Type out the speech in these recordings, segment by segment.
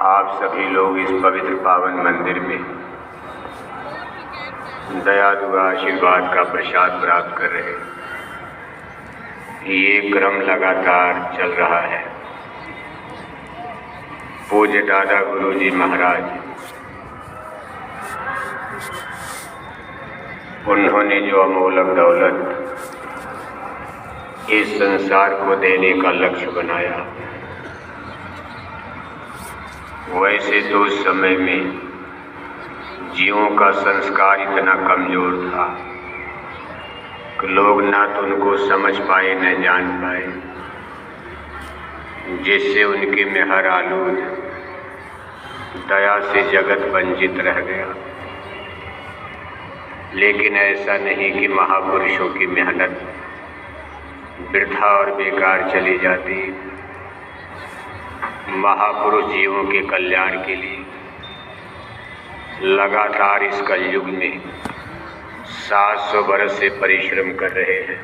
आप सभी लोग इस पवित्र पावन मंदिर में दया दुआ आशीर्वाद का प्रसाद प्राप्त कर रहे हैं। ये क्रम लगातार चल रहा है। पूज्य दादा गुरुजी महाराज, उन्होंने जो अमोलक दौलत इस संसार को देने का लक्ष्य बनाया, वैसे तो उस समय में जीवों का संस्कार इतना कमजोर था कि लोग ना तो उनको समझ पाए न जान पाए, जिससे उनके में हर आलूद दया से जगत वंचित रह गया। लेकिन ऐसा नहीं कि महापुरुषों की मेहनत वृथा और बेकार चली जाती। महापुरुष जीवों के कल्याण के लिए लगातार इस कलयुग में 700 वर्ष से परिश्रम कर रहे हैं।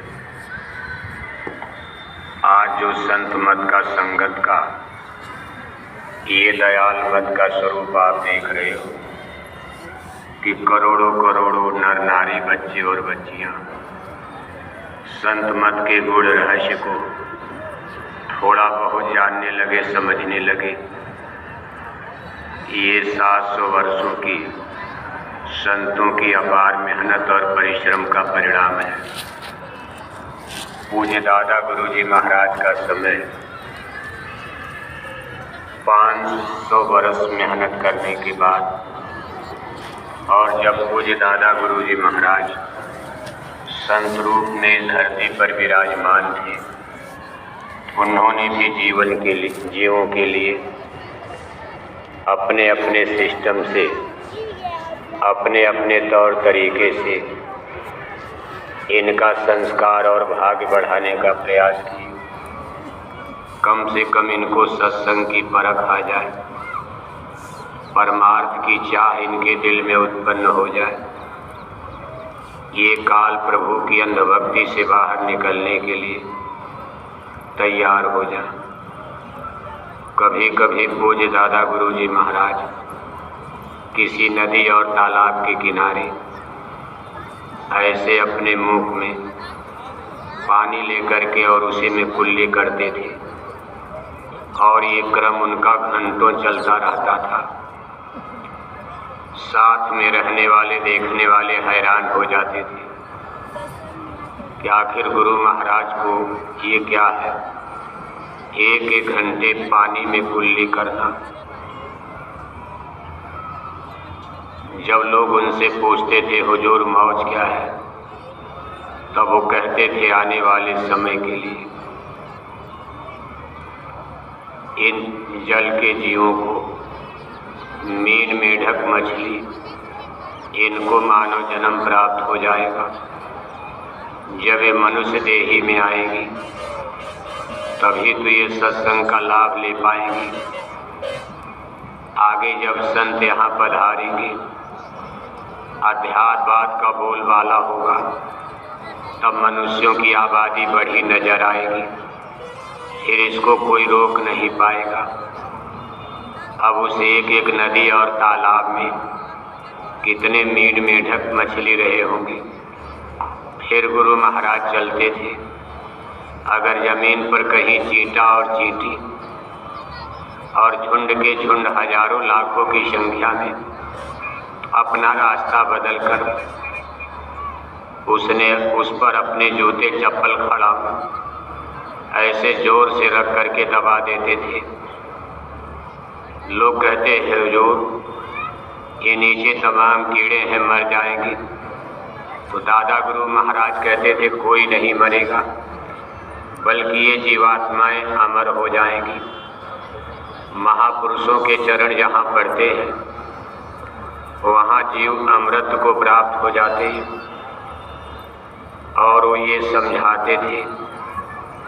आज जो संत मत का, संगत का, ये दयाल मत का स्वरूप आप देख रहे हो कि करोड़ों करोड़ों नर नारी, बच्चे और बच्चियां संत मत के गुण रहस्य को थोड़ा बहुत जानने लगे, समझने लगे। ये 700 वर्षों की संतों की अपार मेहनत और परिश्रम का परिणाम है। पूज्य दादा गुरुजी महाराज का समय 500 वर्ष मेहनत करने के बाद, और जब पूज्य दादा गुरुजी महाराज संत रूप में धरती पर विराजमान थे, उन्होंने भी जीवों के लिए अपने अपने सिस्टम से, अपने अपने तौर तरीके से इनका संस्कार और भाग्य बढ़ाने का प्रयास किया। कम से कम इनको सत्संग की परख आ जाए, परमार्थ की चाह इनके दिल में उत्पन्न हो जाए। ये काल प्रभु की अंधभक्ति से बाहर निकलने के लिए तैयार हो जाए। कभी कभी पूज्य दादा गुरुजी महाराज किसी नदी और तालाब के किनारे ऐसे अपने मुख में पानी लेकर के और उसी में कुल्ली करते थे, और ये क्रम उनका घंटों चलता रहता था। साथ में रहने वाले, देखने वाले हैरान हो जाते थे कि आखिर गुरु महाराज को ये क्या है, एक एक घंटे पानी में कुल्ली करना। जब लोग उनसे पूछते थे हुजूर मौज क्या है, तब वो कहते थे आने वाले समय के लिए इन जल के जीवों को, मीन, मेढक, मछली, इनको मानव जन्म प्राप्त हो जाएगा। जब ये मनुष्य देही में आएगी तभी तो ये सत्संग का लाभ ले पाएंगे। आगे जब संत यहाँ पधारेंगे, अध्यात्मवाद का बोलबाला होगा, तब मनुष्यों की आबादी बढ़ी नजर आएगी। फिर इसको कोई रोक नहीं पाएगा। अब उस एक एक नदी और तालाब में कितने मीन, मेढक, मछली रहे होंगे। फिर गुरु महाराज चलते थे। अगर जमीन पर कहीं चींटा और चींटी और झुंड के झुंड हजारों लाखों की संख्या में अपना रास्ता बदल कर उसने उस पर अपने जूते चप्पल खड़ा ऐसे जोर से रख करके दबा देते थे। लोग कहते हैं हुजूर ये नीचे तमाम कीड़े हैं, मर जाएंगे। तो दादा गुरु महाराज कहते थे कोई नहीं मरेगा, बल्कि ये जीवात्माएं अमर हो जाएंगी। महापुरुषों के चरण जहाँ पड़ते हैं वहाँ जीव अमृत को प्राप्त हो जाते हैं। और वो ये समझाते थे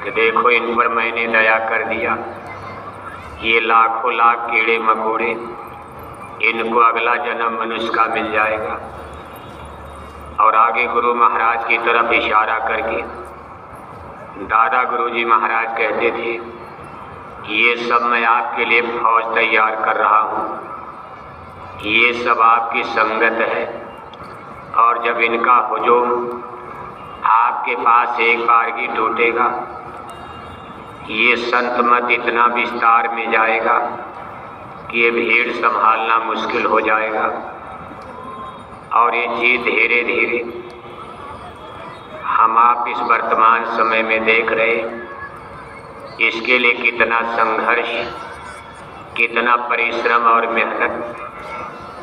कि देखो इन पर मैंने दया कर दिया, ये लाखों लाख कीड़े मकोड़े, इनको अगला जन्म मनुष्य का मिल जाएगा। और आगे गुरु महाराज की तरफ इशारा करके दादा गुरुजी महाराज कहते थे ये सब मैं आपके लिए फौज तैयार कर रहा हूँ। ये सब आपकी संगत है और जब इनका हुजूम आपके पास एक बार ही टूटेगा, ये संत मत इतना विस्तार में जाएगा कि ये भीड़ संभालना मुश्किल हो जाएगा। और ये चीज धीरे धीरे हम आप इस वर्तमान समय में देख रहे, इसके लिए कितना संघर्ष, कितना परिश्रम और मेहनत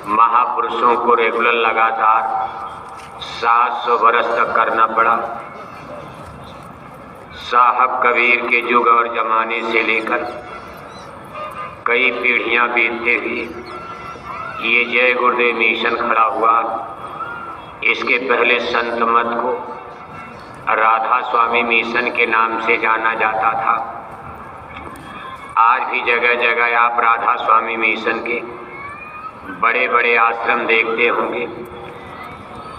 महापुरुषों को रेगुलर लगातार 700 वर्ष तक करना पड़ा। साहब कबीर के युग और जमाने से लेकर कई पीढ़ियां बीतते हुए ये जय गुरुदेव मिशन खड़ा हुआ। इसके पहले संत मत को राधा स्वामी मिशन के नाम से जाना जाता था। आज भी जगह जगह आप राधा स्वामी मिशन के बड़े बड़े आश्रम देखते होंगे।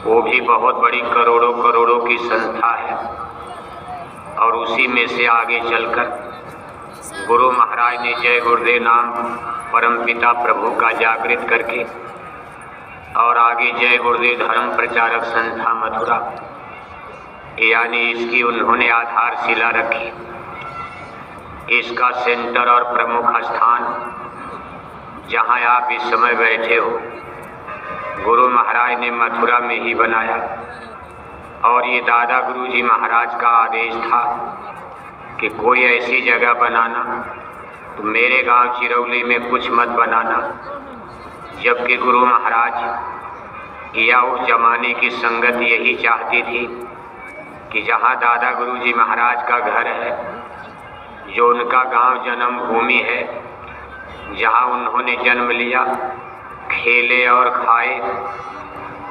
वो भी बहुत बड़ी करोड़ों करोड़ों की संस्था है। और उसी में से आगे चलकर गुरु महाराज ने जय गुरुदेव नाम परमपिता प्रभु का जागृत करके और आगे जय गुरुदेव धर्म प्रचारक संस्था मथुरा, यानी इसकी उन्होंने आधारशिला रखी। इसका सेंटर और प्रमुख स्थान जहां आप इस समय बैठे हो, गुरु महाराज ने मथुरा में ही बनाया। और ये दादा गुरुजी महाराज का आदेश था कि कोई ऐसी जगह बनाना, तो मेरे गांव चिरौली में कुछ मत बनाना। जबकि गुरु महाराज या उस जमाने की संगत यही चाहती थी कि जहां दादा गुरुजी महाराज का घर है, जो उनका गांव जन्म भूमि है, जहां उन्होंने जन्म लिया, खेले और खाए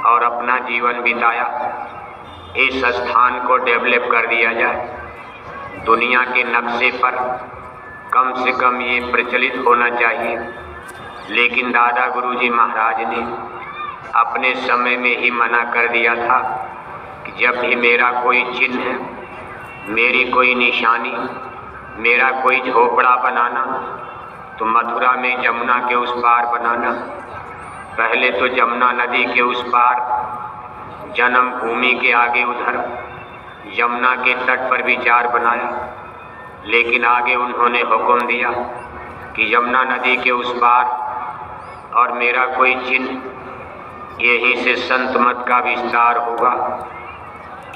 और अपना जीवन बिताया, इस स्थान को डेवलप कर दिया जाए। दुनिया के नक्शे पर कम से कम ये प्रचलित होना चाहिए। लेकिन दादा गुरुजी महाराज ने अपने समय में ही मना कर दिया था कि जब भी मेरा कोई चिन्ह, मेरी कोई निशानी, मेरा कोई झोपड़ा बनाना, तो मथुरा में जमुना के उस पार बनाना। पहले तो जमुना नदी के उस पार, जन्म भूमि के आगे उधर यमुना के तट पर विचार बनाया। लेकिन आगे उन्होंने हुक्म दिया कि यमुना नदी के उस पार और मेरा कोई चिन्ह, यहीं से संत मत का विस्तार होगा।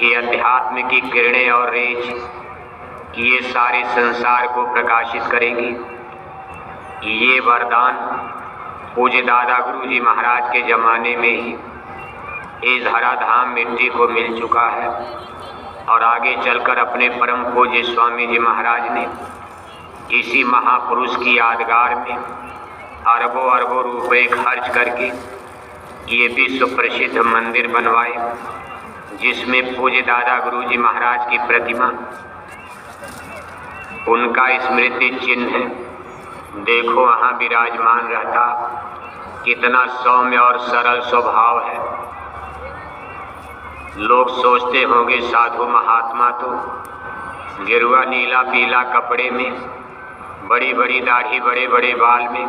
ये अध्यात्म की किरणें और रेज ये सारे संसार को प्रकाशित करेंगी। ये वरदान पूज्य दादा गुरुजी महाराज के ज़माने में ही इस धराधाम मिट्टी को मिल चुका है। और आगे चलकर अपने परम पूज्य स्वामी जी महाराज ने इसी महापुरुष की यादगार में अरबों अरबों रुपए खर्च करके ये विश्व प्रसिद्ध मंदिर बनवाए, जिसमें पूज्य दादा गुरुजी महाराज की प्रतिमा, उनका स्मृति चिन्ह देखो वहाँ विराजमान रहता। कितना सौम्य और सरल स्वभाव है। लोग सोचते होंगे साधु महात्मा तो गेरुआ नीला पीला कपड़े में, बड़ी बड़ी दाढ़ी, बड़े बड़े बाल में,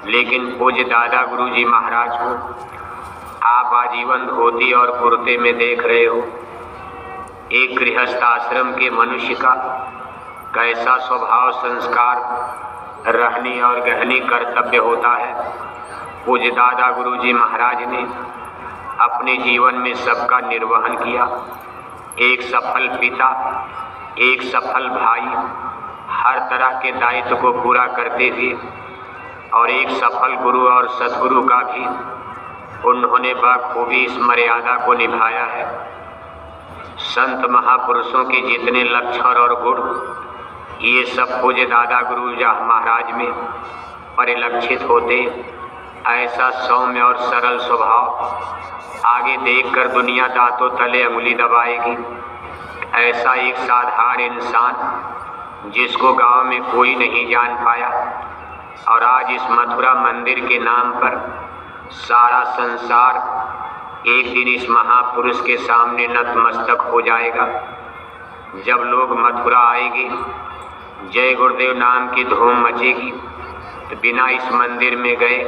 लेकिन पूज्य दादा गुरुजी महाराज को आप आजीवन धोती और कुर्ते में देख रहे हो। एक गृहस्थ आश्रम के मनुष्य का कैसा स्वभाव, संस्कार, रहनी और गहनी कर्तव्य होता है। पूज्य दादा गुरुजी महाराज ने अपने जीवन में सबका निर्वहन किया। एक सफल पिता, एक सफल भाई, हर तरह के दायित्व को पूरा करते हुए, और एक सफल गुरु और सद्गुरु का भी उन्होंने बखूबी इस मर्यादा को निभाया है। संत महापुरुषों के जितने लक्षण और गुण, ये सब पूज्य दादा गुरुजी महाराज में परिलक्षित होते। ऐसा सौम्य और सरल स्वभाव आगे देखकर दुनिया दांतों तले अंगुली दबाएगी। ऐसा एक साधारण इंसान जिसको गांव में कोई नहीं जान पाया, और आज इस मथुरा मंदिर के नाम पर सारा संसार एक दिन इस महापुरुष के सामने नतमस्तक हो जाएगा। जब लोग मथुरा आएंगे जय गुरुदेव नाम की धूम मचेगी। तो बिना इस मंदिर में गए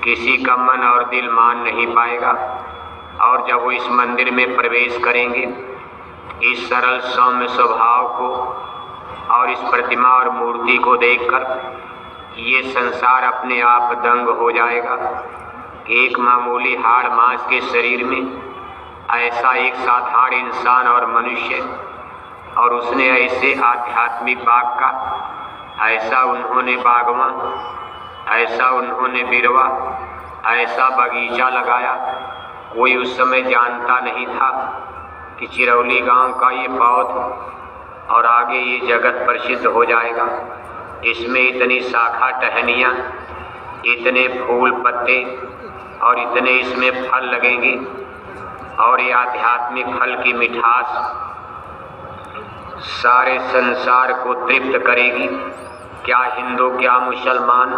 किसी का मन और दिल मान नहीं पाएगा। और जब वो इस मंदिर में प्रवेश करेंगे, इस सरल सौम्य स्वभाव को और इस प्रतिमा और मूर्ति को देखकर ये संसार अपने आप दंग हो जाएगा। एक मामूली हाड़ मांस के शरीर में ऐसा एक साधारण इंसान और मनुष्य, और उसने ऐसे आध्यात्मिक बाग का, ऐसा उन्होंने बागवां, ऐसा उन्होंने बिरवा, ऐसा बगीचा लगाया। कोई उस समय जानता नहीं था कि चिरौली गांव का ये पौध और आगे ये जगत प्रसिद्ध हो जाएगा। इसमें इतनी शाखा टहनियाँ, इतने फूल पत्ते और इतने इसमें फल लगेंगे, और ये आध्यात्मिक फल की मिठास सारे संसार को तृप्त करेगी। क्या हिंदू, क्या मुसलमान,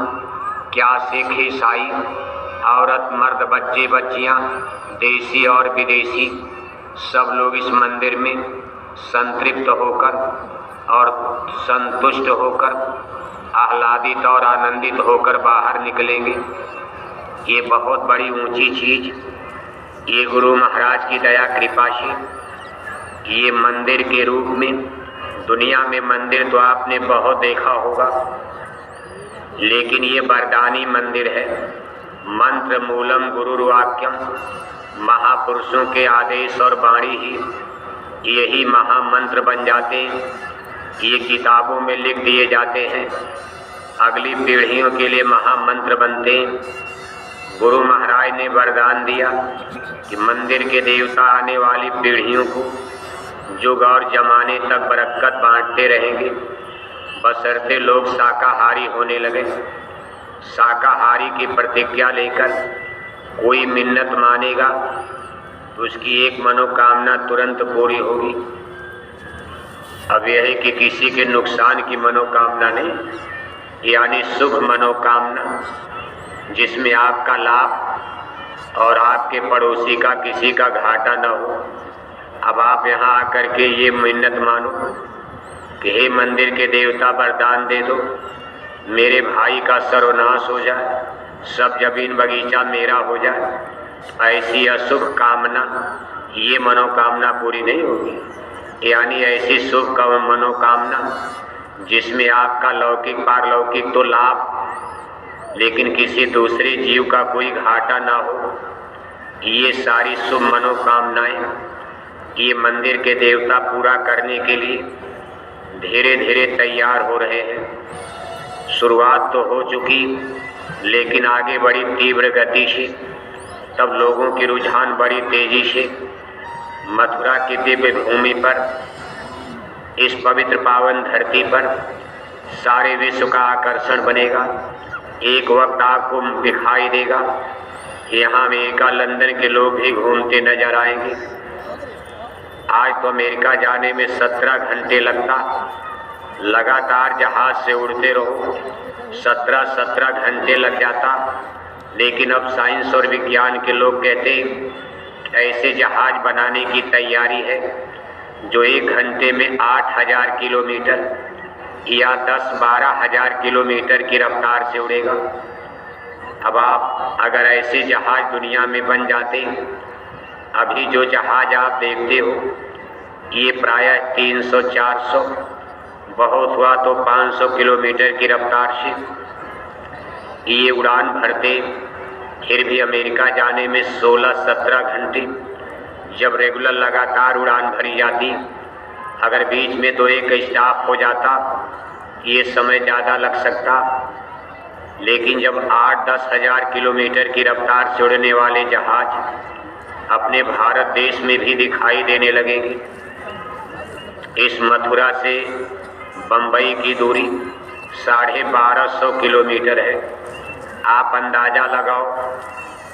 क्या सिख ईसाई, औरत मर्द, बच्चे बच्चियां, देसी और विदेशी, सब लोग इस मंदिर में संतृप्त होकर और संतुष्ट होकर, आह्लादित और आनंदित होकर बाहर निकलेंगे। ये बहुत बड़ी ऊंची चीज, ये गुरु महाराज की दया कृपा से ये मंदिर के रूप में, दुनिया में मंदिर तो आपने बहुत देखा होगा, लेकिन ये वरदानी मंदिर है। मंत्र मूलम गुरुर्वाक्यम, महापुरुषों के आदेश और वाणी ही यही महामंत्र बन जाते हैं। ये किताबों में लिख दिए जाते हैं, अगली पीढ़ियों के लिए महामंत्र बनते हैं। गुरु महाराज ने वरदान दिया कि मंदिर के देवता आने वाली पीढ़ियों को जुग और जमाने तक बरकत बांटते रहेंगे, बशर्ते लोग शाकाहारी होने लगे। शाकाहारी की प्रतिज्ञा लेकर कोई मिन्नत मानेगा तो उसकी एक मनोकामना तुरंत पूरी होगी। अब यह है कि किसी के नुकसान की मनोकामना नहीं, यानी शुभ मनोकामना, जिसमें आपका लाभ और आपके पड़ोसी का किसी का घाटा न हो। अब आप यहाँ आकर के ये मिन्नत मानो कि हे मंदिर के देवता, वरदान दे दो, मेरे भाई का सर्वनाश हो जाए, सब जमीन बगीचा मेरा हो जाए। ऐसी अशुभ कामना, ये मनोकामना पूरी नहीं होगी। यानी ऐसी शुभ मनोकामना जिसमें आपका लौकिक पारलौकिक तो लाभ, लेकिन किसी दूसरे जीव का कोई घाटा ना हो, ये सारी शुभ मनोकामनाएं ये मंदिर के देवता पूरा करने के लिए धीरे धीरे तैयार हो रहे हैं। शुरुआत तो हो चुकी, लेकिन आगे बड़ी तीव्र गति से। तब लोगों की रुझान बड़ी तेजी से मथुरा की दिव्य भूमि पर, इस पवित्र पावन धरती पर सारे विश्व का आकर्षण बनेगा। एक वक्त आपको दिखाई देगा, यहाँ अमेरिका, लंदन के लोग भी घूमते नजर आएंगे। आज तो अमेरिका जाने में 17 घंटे लगता, लगातार जहाज से उड़ते रहो 17 घंटे लग जाता। लेकिन अब साइंस और विज्ञान के लोग कहते हैं ऐसे जहाज बनाने की तैयारी है जो 1 घंटे में 8000 किलोमीटर या 10-12 हजार किलोमीटर की रफ्तार से उड़ेगा। अब आप अगर ऐसे जहाज दुनिया में बन जाते, अभी जो जहाज आप देखते हो ये प्रायः 300-400, बहुत हुआ तो 500 किलोमीटर की रफ्तार से ये उड़ान भरते। फिर भी अमेरिका जाने में 16-17 घंटे, जब रेगुलर लगातार उड़ान भरी जाती। अगर बीच में तो एक स्टॉप हो जाता, ये समय ज़्यादा लग सकता। लेकिन जब 8-10 हजार किलोमीटर की रफ्तार से उड़ने वाले जहाज अपने भारत देश में भी दिखाई देने लगेंगे। इस मथुरा से बम्बई की दूरी 1250 किलोमीटर है। आप अंदाज़ा लगाओ,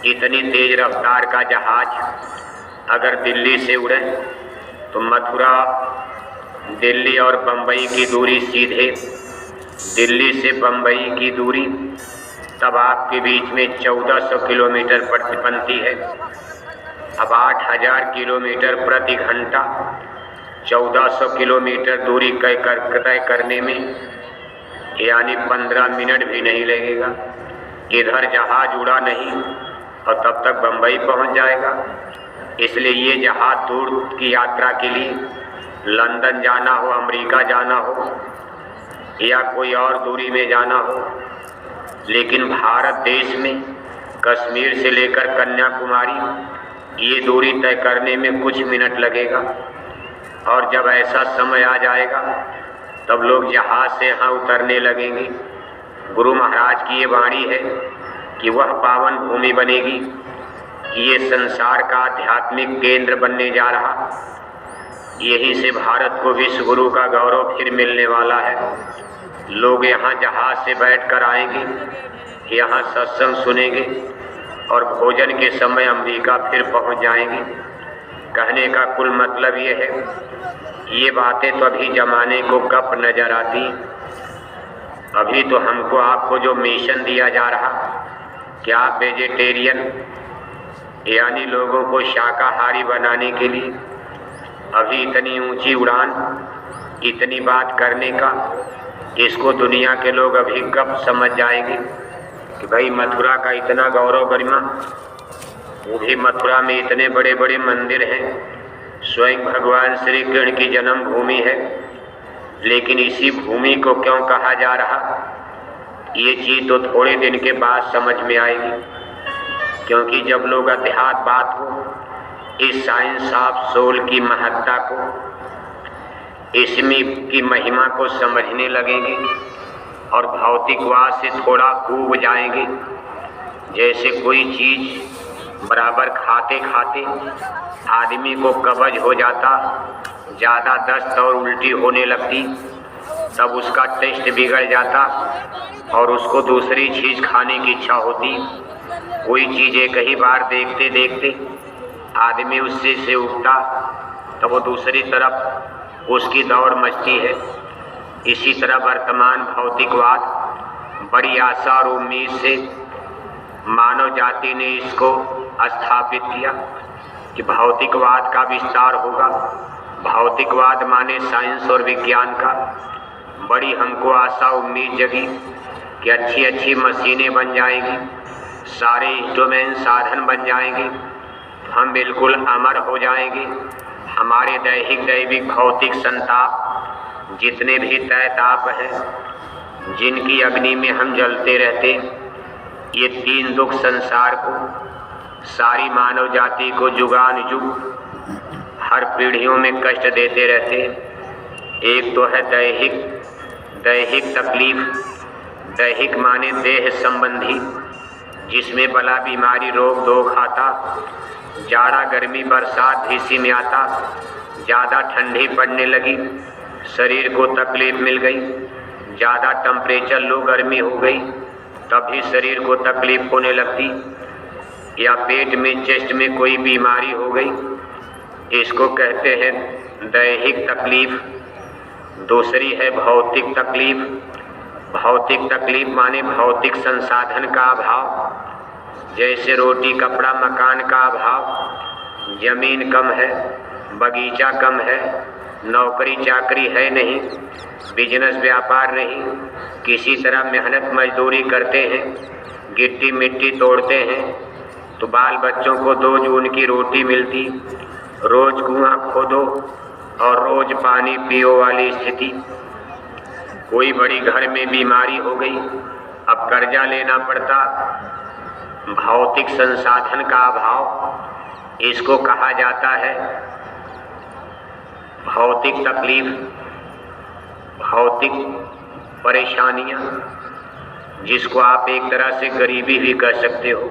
इतनी तेज रफ्तार का जहाज अगर दिल्ली से उड़े तो मथुरा, दिल्ली और बम्बई की दूरी सीधे, दिल्ली से बम्बई की दूरी तब आपके बीच में 1400 किलोमीटर बनती है। अब 8000 किलोमीटर प्रति घंटा 1400 किलोमीटर दूरी तय करने में यानी 15 मिनट भी नहीं लगेगा। इधर जहाज उड़ा नहीं और तब तक बम्बई पहुंच जाएगा। इसलिए ये जहाज दूर की यात्रा के लिए लंदन जाना हो, अमेरिका जाना हो या कोई और दूरी में जाना हो, लेकिन भारत देश में कश्मीर से लेकर कन्याकुमारी ये दूरी तय करने में कुछ मिनट लगेगा। और जब ऐसा समय आ जाएगा तब लोग जहाज से यहाँ उतरने लगेंगे। गुरु महाराज की ये वाणी है कि वह पावन भूमि बनेगी, ये संसार का आध्यात्मिक केंद्र बनने जा रहा। यहीं से भारत को विश्व गुरु का गौरव फिर मिलने वाला है। लोग यहाँ जहाज से बैठकर आएंगे, यहाँ सत्संग सुनेंगे और भोजन के समय अमेरिका फिर पहुँच जाएंगे। कहने का कुल मतलब ये है, ये बातें तो अभी जमाने को गप नजर आती। अभी तो हमको आपको जो मिशन दिया जा रहा कि आप वेजिटेरियन यानी लोगों को शाकाहारी बनाने के लिए अभी इतनी ऊंची उड़ान, इतनी बात करने का, इसको दुनिया के लोग अभी कब समझ जाएंगे कि भाई मथुरा का इतना गौरव गरिमा, वो भी मथुरा में इतने बड़े बड़े मंदिर हैं, स्वयं भगवान श्री कृष्ण की जन्मभूमि है, लेकिन इसी भूमि को क्यों कहा जा रहा, ये चीज़ तो थोड़े दिन के बाद समझ में आएगी। क्योंकि जब लोग अध्यात्म बात को, इस साइंस ऑफ सोल की महत्ता को, इसमें की महिमा को समझने लगेंगे और भौतिकवाद से थोड़ा ऊब जाएंगे। जैसे कोई चीज़ बराबर खाते खाते आदमी को कब्ज हो जाता, ज़्यादा दस्त और उल्टी होने लगती, तब उसका टेस्ट बिगड़ जाता और उसको दूसरी चीज़ खाने की इच्छा होती। कोई चीज़ एक ही बार देखते देखते आदमी उससे से उठता, तब वो दूसरी तरफ उसकी दौड़ मचती है। इसी तरह वर्तमान भौतिकवाद बड़ी आशा और उम्मीद से मानव जाति ने इसको स्थापित किया कि भौतिकवाद का विस्तार होगा। भौतिकवाद माने साइंस और विज्ञान का। बड़ी हमको आशा उम्मीद जगी कि अच्छी अच्छी मशीनें बन जाएंगी, सारे इंस्ट्रूमेंट साधन बन जाएंगे, हम बिल्कुल अमर हो जाएंगे। हमारे दैहिक दैविक भौतिक संताप जितने भी तय ताप हैं, जिनकी अग्नि में हम जलते रहते, ये तीन दुख संसार को, सारी मानव जाति को जुगान जुग हर पीढ़ियों में कष्ट देते रहते। एक तो है दैहिक तकलीफ। दैहिक माने देह संबंधी, जिसमें बला बीमारी रोग दोग आता, जाड़ा गर्मी बरसात इसी में आता, ज़्यादा ठंडी पड़ने लगी शरीर को तकलीफ मिल गई, ज़्यादा टेम्परेचर लो गर्मी हो गई तब भी शरीर को तकलीफ होने लगती, या पेट में चेस्ट में कोई बीमारी हो गई, इसको कहते हैं दैहिक तकलीफ। दूसरी है भौतिक तकलीफ। भौतिक तकलीफ माने भौतिक संसाधन का अभाव, जैसे रोटी कपड़ा मकान का अभाव, जमीन कम है, बगीचा कम है, नौकरी चाकरी है नहीं, बिजनेस व्यापार नहीं, किसी तरह मेहनत मजदूरी करते हैं, गिट्टी मिट्टी तोड़ते हैं तो बाल बच्चों को 2 जून की रोटी मिलती, रोज कुआं खोदो और रोज पानी पियो वाली स्थिति। कोई बड़ी घर में बीमारी हो गई, अब कर्जा लेना पड़ता, भौतिक संसाधन का अभाव, इसको कहा जाता है भौतिक तकलीफ, भौतिक परेशानियां, जिसको आप एक तरह से गरीबी भी कह सकते हो।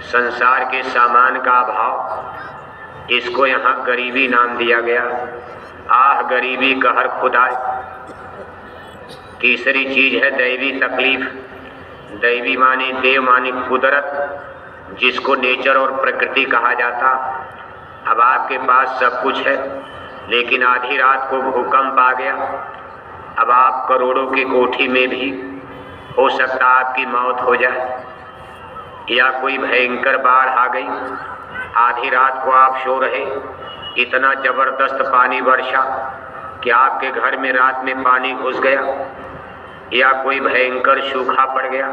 संसार के सामान का अभाव, इसको यहाँ गरीबी नाम दिया गया। आह गरीबी कहर खुदाए। तीसरी चीज है दैवी तकलीफ। दैवी माने देव माने कुदरत, जिसको नेचर और प्रकृति कहा जाता। अब आपके पास सब कुछ है, लेकिन आधी रात को भूकंप आ गया, अब आप करोड़ों की कोठी में भी हो सकता आपकी मौत हो जाए, या कोई भयंकर बाढ़ आ गई, आधी रात को आप सो रहे, इतना जबरदस्त पानी वर्षा कि आपके घर में रात में पानी घुस गया, या कोई भयंकर सूखा पड़ गया,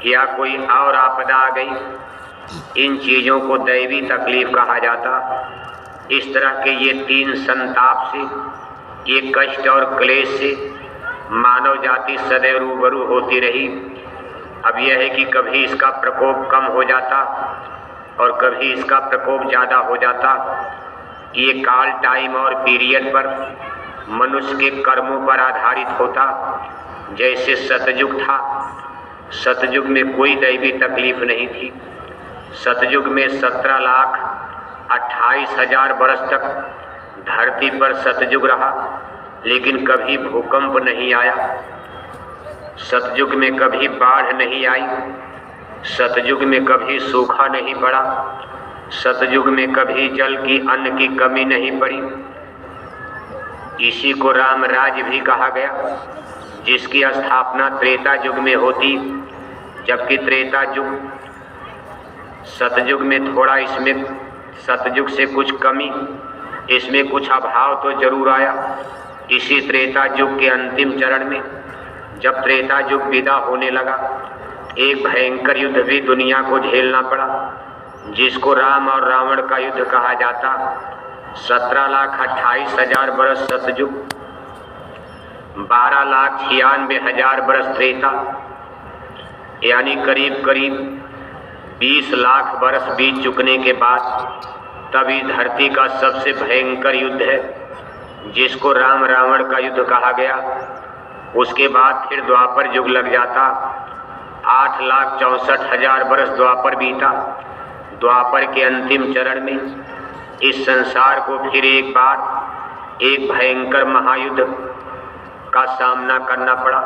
या कोई और आपदा आ गई। इन चीज़ों को दैवी तकलीफ कहा जाता। इस तरह के ये तीन संताप से, ये कष्ट और क्लेश से मानव जाति सदैव रूबरू होती रही। अब यह है कि कभी इसका प्रकोप कम हो जाता और कभी इसका प्रकोप ज़्यादा हो जाता। ये काल टाइम और पीरियड पर मनुष्य के कर्मों पर आधारित होता। जैसे सतयुग था, सतयुग में कोई दैवी तकलीफ नहीं थी। सतयुग में 17,28,000 बरस तक धरती पर सतयुग रहा, लेकिन कभी भूकंप नहीं आया। सतयुग में कभी बाढ़ नहीं आई। सतयुग में कभी सूखा नहीं पड़ा। सतयुग में कभी जल की, अन्न की कमी नहीं पड़ी। इसी को राम राज्य भी कहा गया, जिसकी स्थापना त्रेता युग में होती, जबकि त्रेता युग सतयुग में थोड़ा, इसमें सतयुग से कुछ कमी, इसमें कुछ अभाव तो जरूर आया। इसी त्रेता युग के अंतिम चरण में जब त्रेता युग विदा होने लगा, एक भयंकर युद्ध भी दुनिया को झेलना पड़ा, जिसको राम और रावण का युद्ध कहा जाता। 17,28,000 बरस सतयुग, 12,96,000 बरस त्रेता, यानी करीब करीब 20 लाख बरस बीत चुकने के बाद तब इस धरती का सबसे भयंकर युद्ध है, जिसको राम रावण का युद्ध कहा गया। उसके बाद फिर द्वापर युग लग जाता। 8,64,000 बरस द्वापर बीता। द्वापर के अंतिम चरण में इस संसार को फिर एक बार एक भयंकर महायुद्ध का सामना करना पड़ा,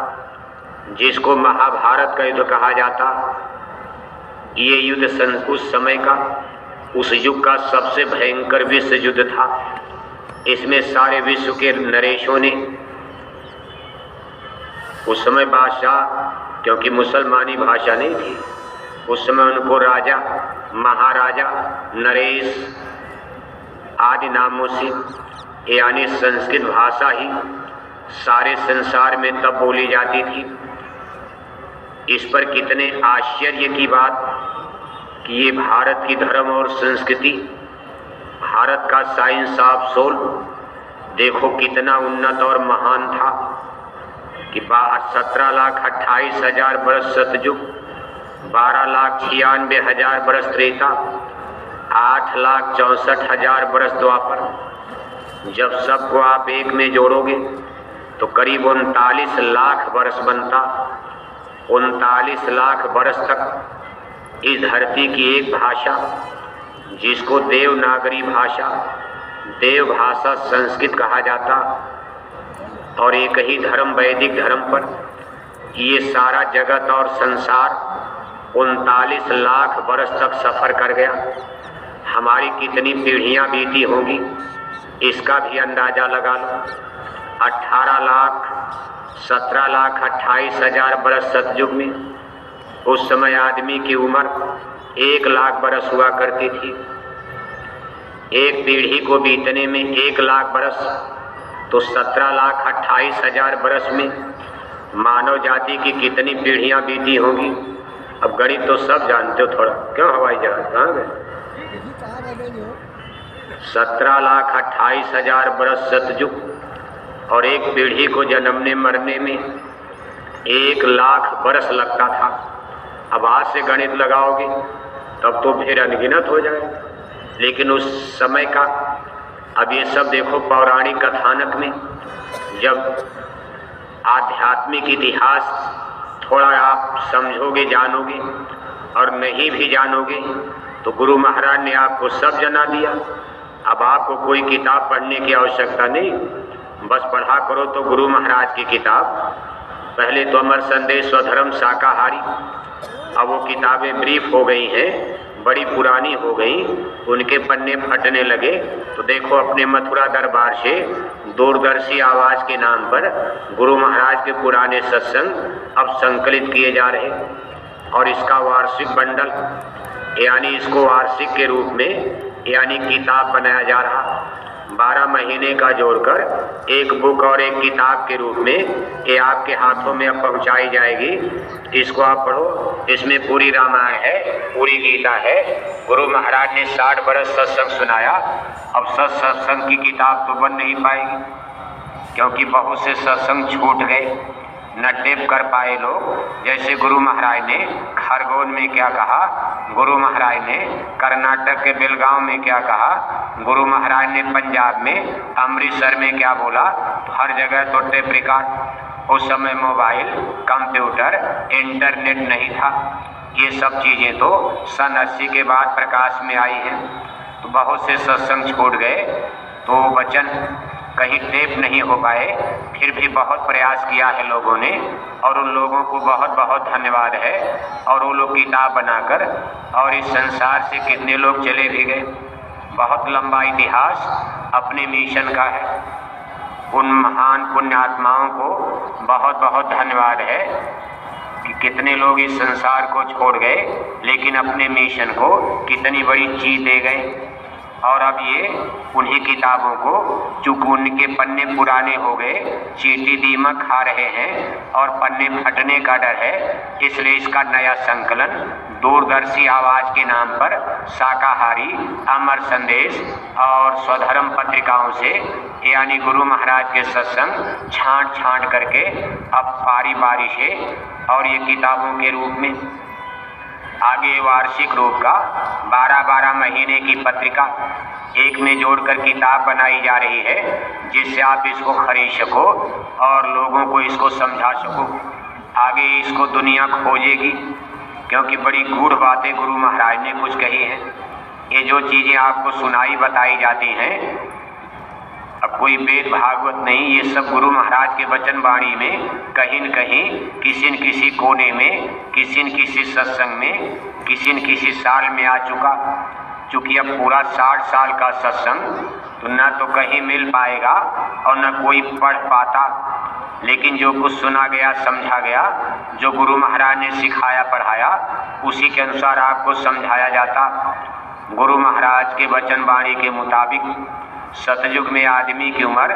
जिसको महाभारत का युद्ध कहा जाता। ये युद्ध उस समय का, उस युग का सबसे भयंकर विश्व युद्ध था। इसमें सारे विश्व के नरेशों ने, उस समय बादशाह, क्योंकि मुसलमानी भाषा नहीं थी, उस समय उनको राजा, महाराजा, नरेश आदि नामों से, यानी संस्कृत भाषा ही सारे संसार में तब बोली जाती थी। इस पर कितने आश्चर्य की बात कि ये भारत की धर्म और संस्कृति, भारत का साइंस ऑफ सोल देखो कितना उन्नत और महान था कि 17,28,000 बरस सतयुग, 12,96,000 बरस त्रेता, 8,64,000 बरस द्वापर। जब सबको आप एक में जोड़ोगे तो करीब 39 लाख बरस बनता। 39 लाख बरस तक इस धरती की एक भाषा, जिसको देवनागरी भाषा, देव भाषा संस्कृत कहा जाता, और एक ही धर्म, वैदिक धर्म पर ये सारा जगत और संसार 39 लाख बरस तक सफ़र कर गया। हमारी कितनी पीढ़ियां बीती होंगी, इसका भी अंदाज़ा लगा लो। 18 लाख, 17,28,000 बरस सतयुग में उस समय आदमी की उम्र 1 लाख बरस हुआ करती थी। एक पीढ़ी को बीतने में 1 लाख बरस, तो 17,28,000 बरस में मानव जाति की कितनी पीढ़ियां बीती होंगी। अब गणित तो सब जानते हो थोड़ा, क्यों हवाई जहाज कहाँ गए। 17,28,000 बरस सतयुग, और एक पीढ़ी को जन्मने मरने में 1 लाख बरस लगता था। अब आज से गणित लगाओगे तब तो फिर अनगिनत हो जाएगा। लेकिन उस समय का, अब ये सब देखो पौराणिक कथानक में, जब आध्यात्मिक इतिहास थोड़ा आप समझोगे, जानोगे, और नहीं भी जानोगे तो गुरु महाराज ने आपको सब जना दिया। अब आपको कोई किताब पढ़ने की आवश्यकता नहीं, बस पढ़ा करो तो गुरु महाराज की किताब। पहले तो अमर संदेश स्वधर्म शाकाहारी, अब वो किताबें ब्रीफ हो गई हैं, बड़ी पुरानी हो गई, उनके पन्ने फटने लगे। तो देखो अपने मथुरा दरबार से दूरदर्शी आवाज़ के नाम पर गुरु महाराज के पुराने सत्संग अब संकलित किए जा रहे, और इसका वार्षिक बंडल, यानी इसको वार्षिक के रूप में, यानी किताब बनाया जा रहा। 12 महीने का जोड़कर एक बुक और एक किताब के रूप में ये आपके हाथों में अब पहुंचाई जाएगी। इसको आप पढ़ो। इसमें पूरी रामायण है, पूरी गीता है। गुरु महाराज ने 60 बरस सत्संग सुनाया। अब सत्संग की किताब तो बन नहीं पाएगी, क्योंकि बहुत से सत्संग छूट गए, न टेप कर पाए लोग। जैसे गुरु महाराज ने खरगोन में क्या कहा, गुरु महाराज ने कर्नाटक के बेलगांव में क्या कहा, गुरु महाराज ने पंजाब में अमृतसर में क्या बोला, हर जगह तो टेप रिकॉर्ड। उस समय मोबाइल, कंप्यूटर, इंटरनेट नहीं था। ये सब चीज़ें तो सन 80 के बाद प्रकाश में आई हैं। तो बहुत से सत्संग छूट गए, तो वचन कहीं टेप नहीं हो पाए। फिर भी बहुत प्रयास किया है लोगों ने, और उन लोगों को बहुत बहुत धन्यवाद है। और वो लोग किताब बनाकर और इस संसार से कितने लोग चले भी गए। बहुत लंबा इतिहास अपने मिशन का है। उन महान पुण्यात्माओं को बहुत बहुत धन्यवाद है कि कितने लोग इस संसार को छोड़ गए, लेकिन अपने मिशन को कितनी बड़ी चीज़ दे गए। और अब ये उन्हीं किताबों को, चूँकि उनके पन्ने पुराने हो गए, चींटी दीमक खा रहे हैं और पन्ने फटने का डर है, इसलिए इसका नया संकलन दूरदर्शी आवाज़ के नाम पर शाकाहारी, अमर संदेश और स्वधर्म पत्रिकाओं से, यानी गुरु महाराज के सत्संग छांट छांट करके अब बारी बारी से और ये किताबों के रूप में, आगे वार्षिक रूप का 12-12 महीने की पत्रिका एक में जोड़कर किताब बनाई जा रही है, जिससे आप इसको खरीद सको और लोगों को इसको समझा सको। आगे इसको दुनिया खोजेगी, क्योंकि बड़ी गूढ़ बातें गुरु महाराज ने कुछ कही हैं। ये जो चीज़ें आपको सुनाई बताई जाती हैं, अब कोई वेद भागवत नहीं, ये सब गुरु महाराज के वचन वाणी में कहीं न कहीं, किसी न किसी कोने में, किसी न किसी सत्संग में, किसी न किसी साल में आ चुका। चूँकि अब पूरा 60 साल का सत्संग तो न तो कहीं मिल पाएगा और न कोई पढ़ पाता, लेकिन जो कुछ सुना गया, समझा गया, जो गुरु महाराज ने सिखाया पढ़ाया, उसी के अनुसार आपको समझाया जाता। गुरु महाराज के वचन वाणी के मुताबिक सतयुग में आदमी की उम्र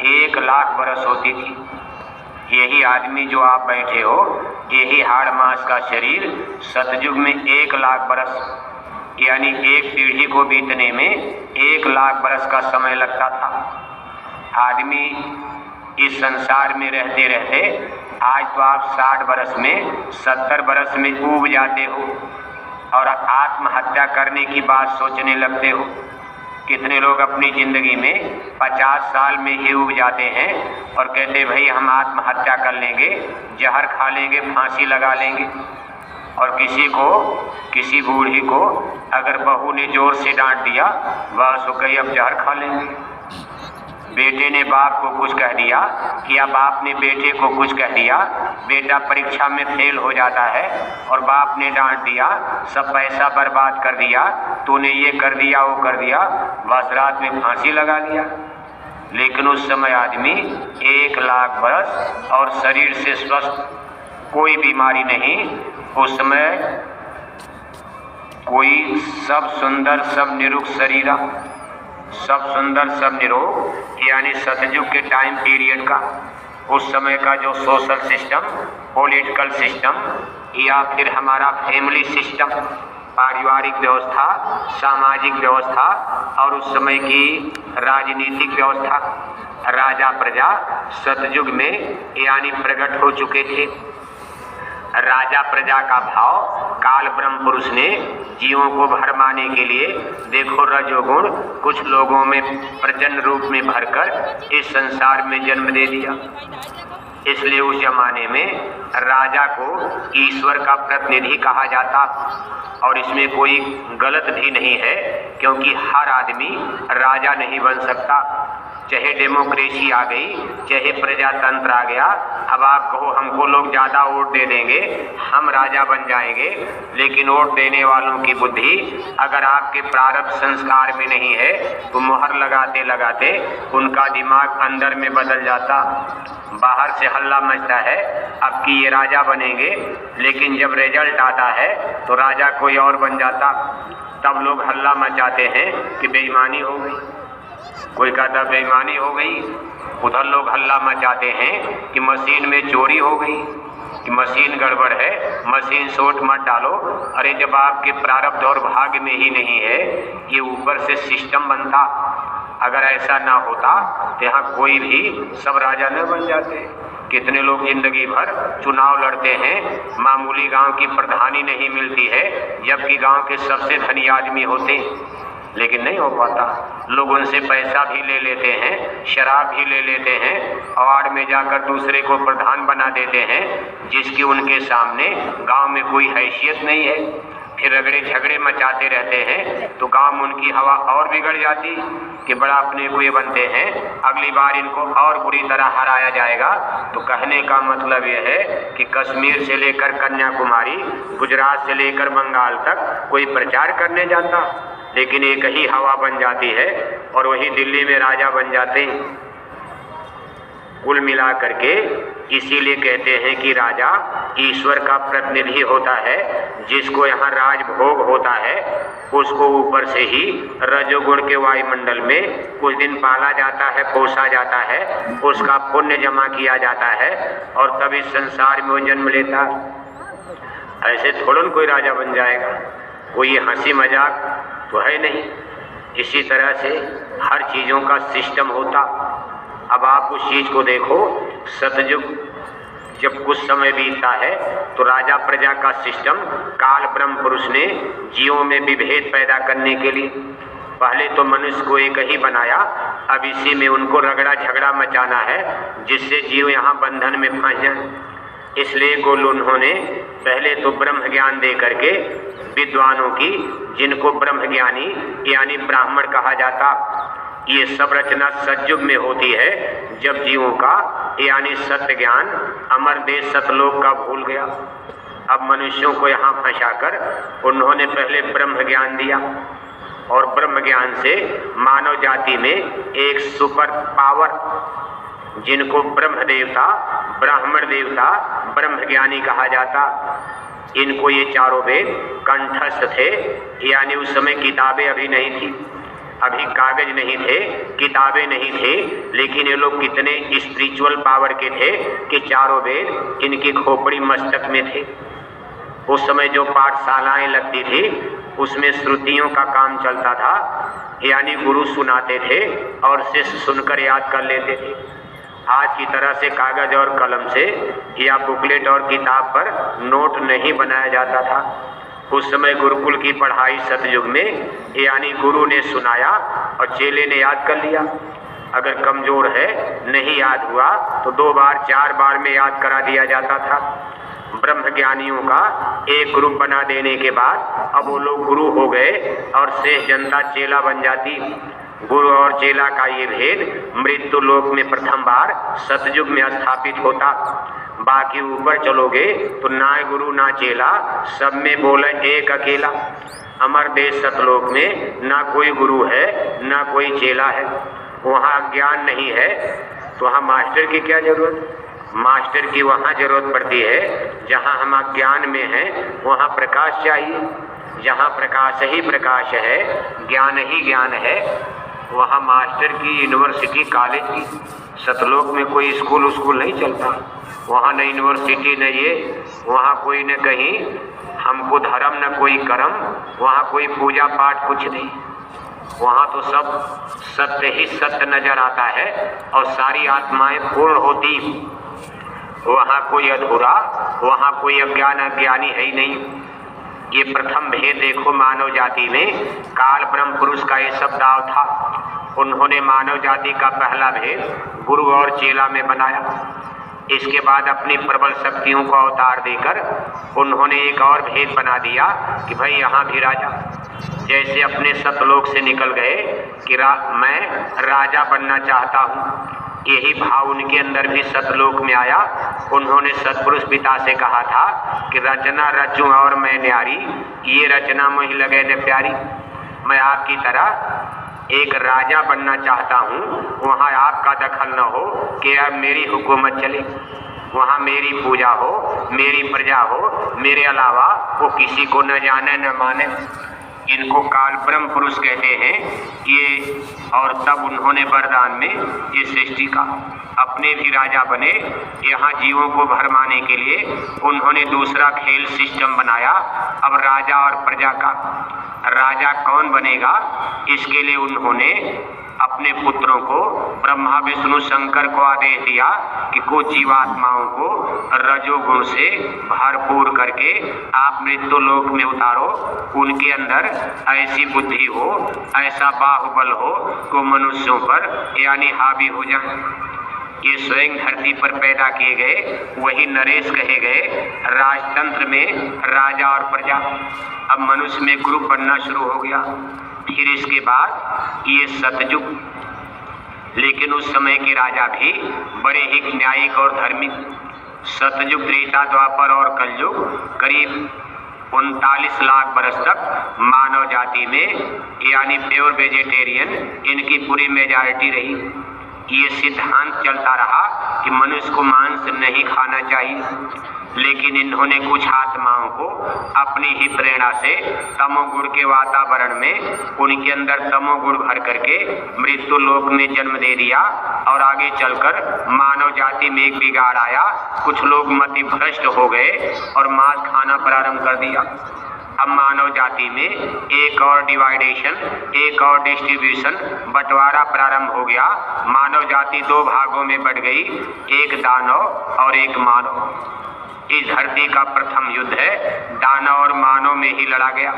1 लाख बरस होती थी। यही आदमी जो आप बैठे हो, यही हाड़ मांस का शरीर, सतयुग में 1 लाख बरस, यानी एक पीढ़ी को बीतने में 1 लाख बरस का समय लगता था। आदमी इस संसार में रहते रहते आज तो आप 60 बरस में, 70 बरस में ऊब जाते हो और आत्महत्या करने की बात सोचने लगते हो। कितने लोग अपनी ज़िंदगी में 50 साल में ही उब जाते हैं और कहते भाई हम आत्महत्या कर लेंगे, जहर खा लेंगे, फांसी लगा लेंगे। और किसी बूढ़ी को अगर बहू ने जोर से डांट दिया, बस हो गई, अब जहर खा लेंगे। बेटे ने बाप को कुछ कह दिया कि अब बाप ने बेटे को कुछ कह दिया, बेटा परीक्षा में फेल हो जाता है और बाप ने डांट दिया, सब पैसा बर्बाद कर दिया, तूने ये कर दिया, वो कर दिया, बस रात में फांसी लगा लिया। लेकिन उस समय आदमी 1 लाख बरस और शरीर से स्वस्थ, कोई बीमारी नहीं। उस समय कोई सब सुंदर, सब निरुग शरीरा, सब सुंदर, सब निरोग, यानी सतयुग के टाइम पीरियड का, उस समय का जो सोशल सिस्टम, पॉलिटिकल सिस्टम, या फिर हमारा फैमिली सिस्टम, पारिवारिक व्यवस्था, सामाजिक व्यवस्था और उस समय की राजनीतिक व्यवस्था, राजा प्रजा सतयुग में यानी प्रकट हो चुके थे। राजा प्रजा का भाव काल ब्रह्म पुरुष ने जीवों को भरमाने के लिए, देखो रजोगुण कुछ लोगों में प्रचंड रूप में भरकर इस संसार में जन्म दे दिया। इसलिए उस जमाने में राजा को ईश्वर का प्रतिनिधि कहा जाता, और इसमें कोई गलत भी नहीं है, क्योंकि हर आदमी राजा नहीं बन सकता। चाहे डेमोक्रेसी आ गई, चाहे प्रजातंत्र आ गया, अब आप कहो हमको लोग ज़्यादा वोट दे देंगे, हम राजा बन जाएंगे, लेकिन वोट देने वालों की बुद्धि अगर आपके प्रारब्ध संस्कार में नहीं है तो मोहर लगाते लगाते उनका दिमाग अंदर में बदल जाता। बाहर से हल्ला मचता है अब कि ये राजा बनेंगे, लेकिन जब रिजल्ट आता है तो राजा कोई और बन जाता। तब लोग हल्ला मचाते हैं कि बेईमानी हो गई। कोई कहता बेईमानी हो गई, उधर लोग हल्ला मचाते हैं कि मशीन में चोरी हो गई, कि मशीन गड़बड़ है, मशीन शॉर्ट मत डालो। अरे जब आपके प्रारब्ध और भाग्य में ही नहीं है, ये ऊपर से सिस्टम बनता। अगर ऐसा ना होता तो यहाँ कोई भी सब राजा न बन जाते। कितने लोग जिंदगी भर चुनाव लड़ते हैं, मामूली गांव की प्रधानी नहीं मिलती है, जबकि गांव के सबसे धनी आदमी होते, लेकिन नहीं हो पाता। लोग उनसे पैसा भी ले लेते हैं, शराब भी ले लेते हैं, अवार्ड में जाकर दूसरे को प्रधान बना देते हैं, जिसकी उनके सामने गांव में कोई हैसियत नहीं है। फिर रगड़े झगड़े मचाते रहते हैं तो गांव में उनकी हवा और बिगड़ जाती कि बड़ा अपने को ये बनते हैं, अगली बार इनको और बुरी तरह हराया जाएगा। तो कहने का मतलब ये है कि कश्मीर से लेकर कन्याकुमारी, गुजरात से लेकर बंगाल तक कोई प्रचार करने जाता, लेकिन एक ही हवा बन जाती है और वही दिल्ली में राजा बन जाते हैं। कुल मिला करके इसीलिए कहते हैं कि राजा ईश्वर का प्रतिनिधि होता है। जिसको यहाँ राजभोग होता है उसको ऊपर से ही रजोगुण के वायुमंडल में कुछ दिन पाला जाता है, पोसा जाता है, उसका पुण्य जमा किया जाता है और तब इस संसार में वो जन्म लेता। ऐसे थोड़ा कोई राजा बन जाएगा, कोई हंसी मजाक तो है नहीं। इसी तरह से हर चीज़ों का सिस्टम होता। अब आप उस चीज़ को देखो, सतयुग जब कुछ समय बीतता है तो राजा प्रजा का सिस्टम काल ब्रह्म पुरुष ने जीवों में विभेद पैदा करने के लिए पहले तो मनुष्य को एक ही बनाया, अब इसी में उनको रगड़ा झगड़ा मचाना है जिससे जीव यहाँ बंधन में फंस जाए। इसलिए गोल उन्होंने पहले तो ब्रह्म ज्ञान दे करके विद्वानों की, जिनको ब्रह्म ज्ञानी यानी ब्राह्मण कहा जाता, ये सब रचना सतयुग में होती है जब जीवों का यानी सत्य ज्ञान अमर देश सतलोक का भूल गया। अब मनुष्यों को यहाँ फंसाकर उन्होंने पहले ब्रह्म ज्ञान दिया और ब्रह्म ज्ञान से मानव जाति में एक सुपर पावर, जिनको ब्रह्म देवता, ब्राह्मण देवता, ब्रह्म ज्ञानी कहा जाता, इनको ये चारों वेद कंठस्थ थे। यानी उस समय किताबें अभी नहीं थी, अभी कागज नहीं थे, किताबें नहीं थे, लेकिन ये लोग कितने स्पिरिचुअल पावर के थे कि चारों वेद इनकी खोपड़ी मस्तक में थे। उस समय जो पाठशालाएं लगती थी उसमें श्रुतियों का काम चलता था, यानी गुरु सुनाते थे और शिष्य सुनकर याद कर लेते थे। आज की तरह से कागज और कलम से या बुकलेट और किताब पर नोट नहीं बनाया जाता था। उस समय गुरुकुल की पढ़ाई सतयुग में यानी गुरु ने सुनाया और चेले ने याद कर लिया। अगर कमजोर है, नहीं याद हुआ तो 2 बार 4 बार में याद करा दिया जाता था। ब्रह्म ज्ञानियों का एक ग्रुप बना देने के बाद अब वो लोग गुरु हो गए और शेष जनता चेला बन जाती। गुरु और चेला का ये भेद मृत्यु लोक में प्रथम बार सतयुग में स्थापित होता। बाकी ऊपर चलोगे तो ना गुरु ना चेला, सब में बोले एक अकेला। अमर देश सतलोक में ना कोई गुरु है ना कोई चेला है, वहाँ ज्ञान नहीं है तो वहाँ मास्टर की क्या जरूरत। मास्टर की वहाँ जरूरत पड़ती है जहाँ हम अज्ञान में हैं, वहाँ प्रकाश चाहिए। जहाँ प्रकाश ही प्रकाश है, ज्ञान ही ज्ञान है, वहाँ मास्टर की, यूनिवर्सिटी, कॉलेज की। सतलोक में कोई स्कूल नहीं चलता, वहाँ न यूनिवर्सिटी न ये, वहाँ कोई न कहीं हमको धर्म न कोई कर्म, वहाँ कोई पूजा पाठ कुछ नहीं। वहाँ तो सब सत्य ही सत्य नजर आता है और सारी आत्माएं पूर्ण होती। वहाँ कोई अधूरा, वहाँ कोई अज्ञान अज्ञानी है ही नहीं। ये प्रथम भेद देखो मानव जाति में, काल ब्रह्म पुरुष का ये सब दाव था। उन्होंने मानव जाति का पहला भेद गुरु और चेला में बनाया। इसके बाद अपनी प्रबल शक्तियों को अवतार देकर उन्होंने एक और भेद बना दिया कि भाई यहाँ भी राजा, जैसे अपने सतलोक से निकल गए कि मैं राजा बनना चाहता हूँ, यही भाव उनके अंदर भी सतलोक में आया। उन्होंने सतपुरुष पिता से कहा था कि रचना रचूं और मैं न्यारी, ये रचना मुझे लगे न प्यारी। मैं आपकी तरह एक राजा बनना चाहता हूँ, वहाँ आपका दखल न हो कि अब मेरी हुकूमत चले, वहाँ मेरी पूजा हो, मेरी प्रजा हो, मेरे अलावा वो किसी को न जाने न माने। इनको काल ब्रह्म पुरुष कहते हैं ये। और तब उन्होंने वरदान में ये सृष्टि का अपने भी राजा बने। यहाँ जीवों को भरमाने के लिए उन्होंने दूसरा खेल सिस्टम बनाया। अब राजा और प्रजा का राजा कौन बनेगा, इसके लिए उन्होंने अपने पुत्रों को ब्रह्मा विष्णु शंकर को आदेश दिया कि कुछ जीवात्माओं को रजोगुण से भरपूर करके आप मृत्यु लोक में उतारो। उनके अंदर ऐसी बुद्धि हो, ऐसा बाहुबल हो कि मनुष्यों पर यानी हावी हो जाए। ये स्वयं धरती पर पैदा किए गए वही नरेश कहे गए। राजतंत्र में राजा और प्रजा, अब मनुष्य में ग्रुप बनना शुरू हो गया। फिर इसके बाद ये सतयुग, लेकिन उस समय के राजा भी बड़े ही न्यायिक और धार्मिक। सतयुग, त्रेता, द्वापर और कलयुग करीब 39 लाख बरस तक मानव जाति में यानी प्योर वेजिटेरियन इनकी पूरी मेजॉरिटी रही। ये सिद्धांत चलता रहा कि मनुष्य को मांस नहीं खाना चाहिए, लेकिन इन्होंने कुछ आत्माओं को अपनी ही प्रेरणा से तमोगुण के वातावरण में उनके अंदर तमोगुण भर करके मृत्यु लोक में जन्म दे दिया। और आगे चलकर मानव जाति में एक बिगाड़ आया। कुछ लोग मति भ्रष्ट हो गए और मांस खाना प्रारंभ कर दिया। अब मानव जाति में एक और डिवाइडेशन, एक और डिस्ट्रीब्यूशन, बंटवारा प्रारंभ हो गया। मानव जाति दो भागों में बट गई, एक दानव और एक मानव। इस धरती का प्रथम युद्ध है दानव और मानव में ही लड़ा गया।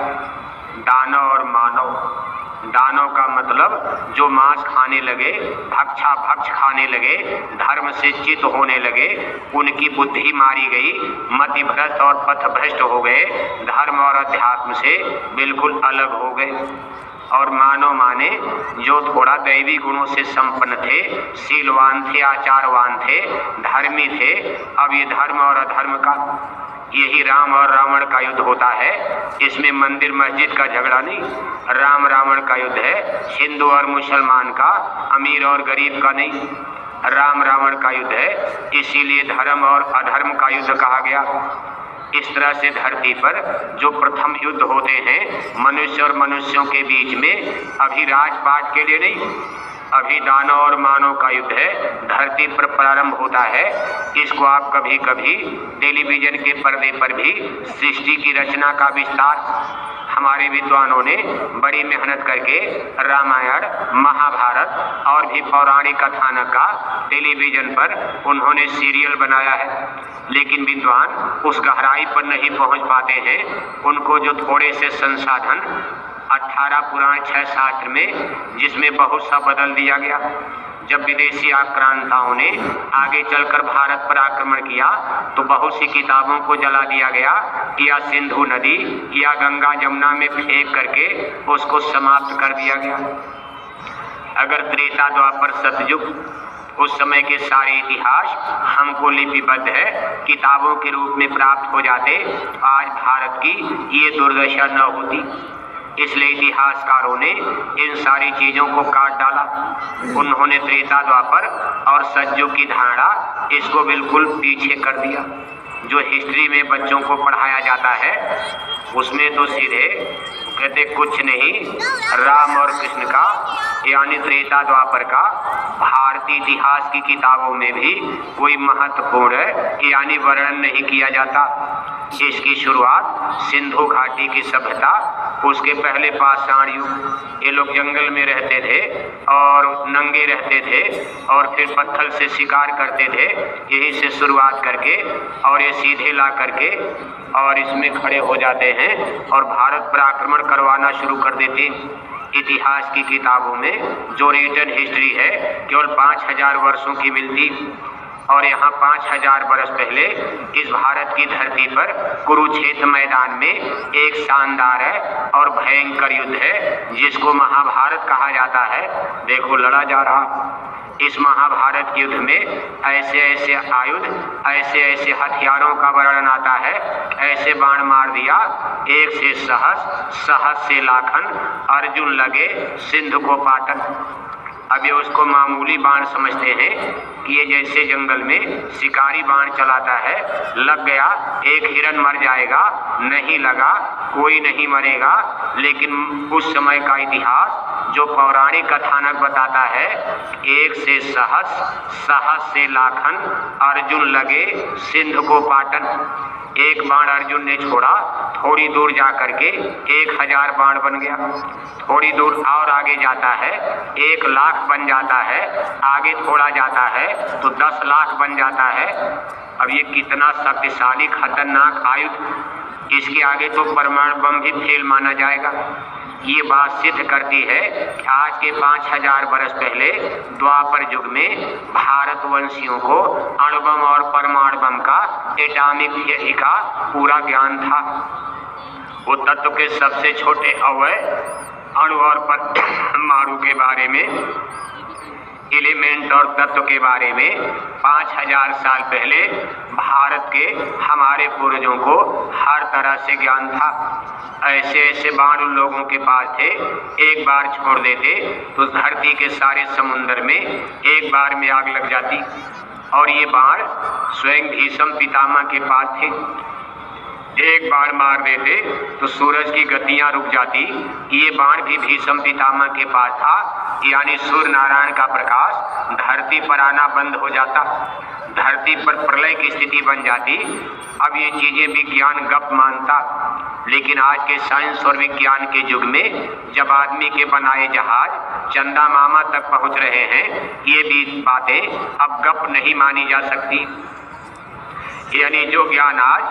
दानव और मानव, दानव का मतलब जो मांस खाने लगे, भक्ष खाने लगे, धर्म से चित होने लगे, उनकी बुद्धि मारी गई, मति भ्रष्ट और पथ भ्रष्ट हो गए, धर्म और अध्यात्म से बिल्कुल अलग हो गए। और मानव माने जो थोड़ा दैवी गुणों से संपन्न थे, शीलवान थे, आचारवान थे, धर्मी थे। अब ये धर्म और अधर्म का, यही राम और रावण का युद्ध होता है। इसमें मंदिर मस्जिद का झगड़ा नहीं, राम रावण का युद्ध है। हिंदू और मुसलमान का, अमीर और गरीब का नहीं, राम रावण का युद्ध है। इसीलिए धर्म और अधर्म का युद्ध कहा गया। इस तरह से धरती पर जो प्रथम युद्ध होते हैं मनुष्य और मनुष्यों के बीच में, अभी राजपाट के लिए नहीं, अभी दानव और मानव का युद्ध है, धरती पर प्रारंभ होता है। इसको आप कभी कभी टेलीविजन के पर्दे पर भी सृष्टि की रचना का विस्तार हमारे विद्वानों ने बड़ी मेहनत करके रामायण, महाभारत और भी पौराणिक कथानक का टेलीविजन पर उन्होंने सीरियल बनाया है। लेकिन विद्वान उस गहराई पर नहीं पहुंच पाते हैं। उनको जो थोड़े से संसाधन 18 पुराण 6 शास्त्र में, जिसमें बहुत सा बदल दिया गया। जब विदेशी आक्रांताओं ने आगे चलकर भारत पर आक्रमण किया तो बहुत सी किताबों को जला दिया गया या सिंधु नदी या गंगा जमुना में फेंक करके उसको समाप्त कर दिया गया। अगर त्रेता द्वापर सतयुग उस समय के सारे इतिहास हमको लिपिबद्ध है, किताबों के रूप में प्राप्त हो जाते, आज भारत की ये दुर्दशा न होती। इसलिए इतिहासकारों ने इन सारी चीजों को काट डाला। उन्होंने त्रेता द्वापर और सतयुग की धारणा इसको बिल्कुल पीछे कर दिया। जो हिस्ट्री में बच्चों को पढ़ाया जाता है उसमें तो सीधे कहते कुछ नहीं, राम और कृष्ण का यानी त्रेता द्वापर का भारतीय इतिहास की किताबों में भी कोई महत्वपूर्ण यानी वर्णन नहीं किया जाता। इसकी शुरुआत सिंधु घाटी की सभ्यता, उसके पहले पाषाण युग, ये लोग जंगल में रहते थे और नंगे रहते थे और फिर पत्थर से शिकार करते थे। यहीं से शुरुआत करके और ये सीधे ला करके और इसमें खड़े हो जाते हैं और भारत पर आक्रमण करवाना शुरू कर देते। इतिहास की किताबों में जो रिटन हिस्ट्री है केवल 5000 वर्षों की मिलती। और यहाँ 5000 वर्ष पहले इस भारत की धरती पर कुरुक्षेत्र मैदान में एक शानदार है और भयंकर युद्ध है जिसको महाभारत कहा जाता है। देखो लड़ा जा रहा। इस महाभारत युद्ध में ऐसे ऐसे आयुध, ऐसे ऐसे हथियारों का वर्णन आता है। ऐसे बाण मार दिया, एक से सहस, सहस से लाखन, अर्जुन लगे सिंधु को पाटन। अब ये उसको मामूली बाण समझते हैं कि ये जैसे जंगल में शिकारी बाण चलाता है, लग गया एक हिरन मर जाएगा, नहीं लगा कोई नहीं मरेगा। लेकिन उस समय का इतिहास जो पौराणिक कथानक बताता है, एक से सहस, सहस से लाखन, अर्जुन लगे सिंध को पाटन। एक बाण अर्जुन ने छोड़ा, थोड़ी दूर जा करके 1000 बाण बन गया। थोड़ी दूर और आगे जाता है 1 लाख बन जाता है, आगे थोड़ा जाता है तो 10 लाख बन जाता है। अब ये कितना शक्तिशाली खतरनाक आयुध, इसके आगे तो परमाणु बम भी फेल माना जाएगा। ये बात सिद्ध करती है कि आज के 5000 वर्ष पहले द्वापर युग में भारतवंशियों को अणुबम और परमाणु बम का, एटॉमिक थियरी का पूरा ज्ञान था। वो तत्व के सबसे छोटे अवयव अणु और परमाणु के बारे में, एलिमेंट और तत्व के बारे में 5000 साल पहले भारत के हमारे पूर्वजों को हर तरह से ज्ञान था। ऐसे ऐसे बाण उन लोगों के पास थे, एक बार छोड़ देते तो धरती के सारे समुद्र में एक बार में आग लग जाती। और ये बाण स्वयं भीष्म पितामह के पास थे, एक बार मार देते तो सूरज की गतियां रुक जाती। ये बाण भी भीष्म पितामह के पास था, यानी सूर्य नारायण का प्रकाश धरती पर आना बंद हो जाता, धरती पर प्रलय की स्थिति बन जाती। अब ये चीजें विज्ञान गप मानता, लेकिन आज के साइंस और विज्ञान के युग में जब आदमी के बनाए जहाज चंदा मामा तक पहुंच रहे हैं, ये भी बातें अब गप नहीं मानी जा सकती। यानी जो ज्ञान आज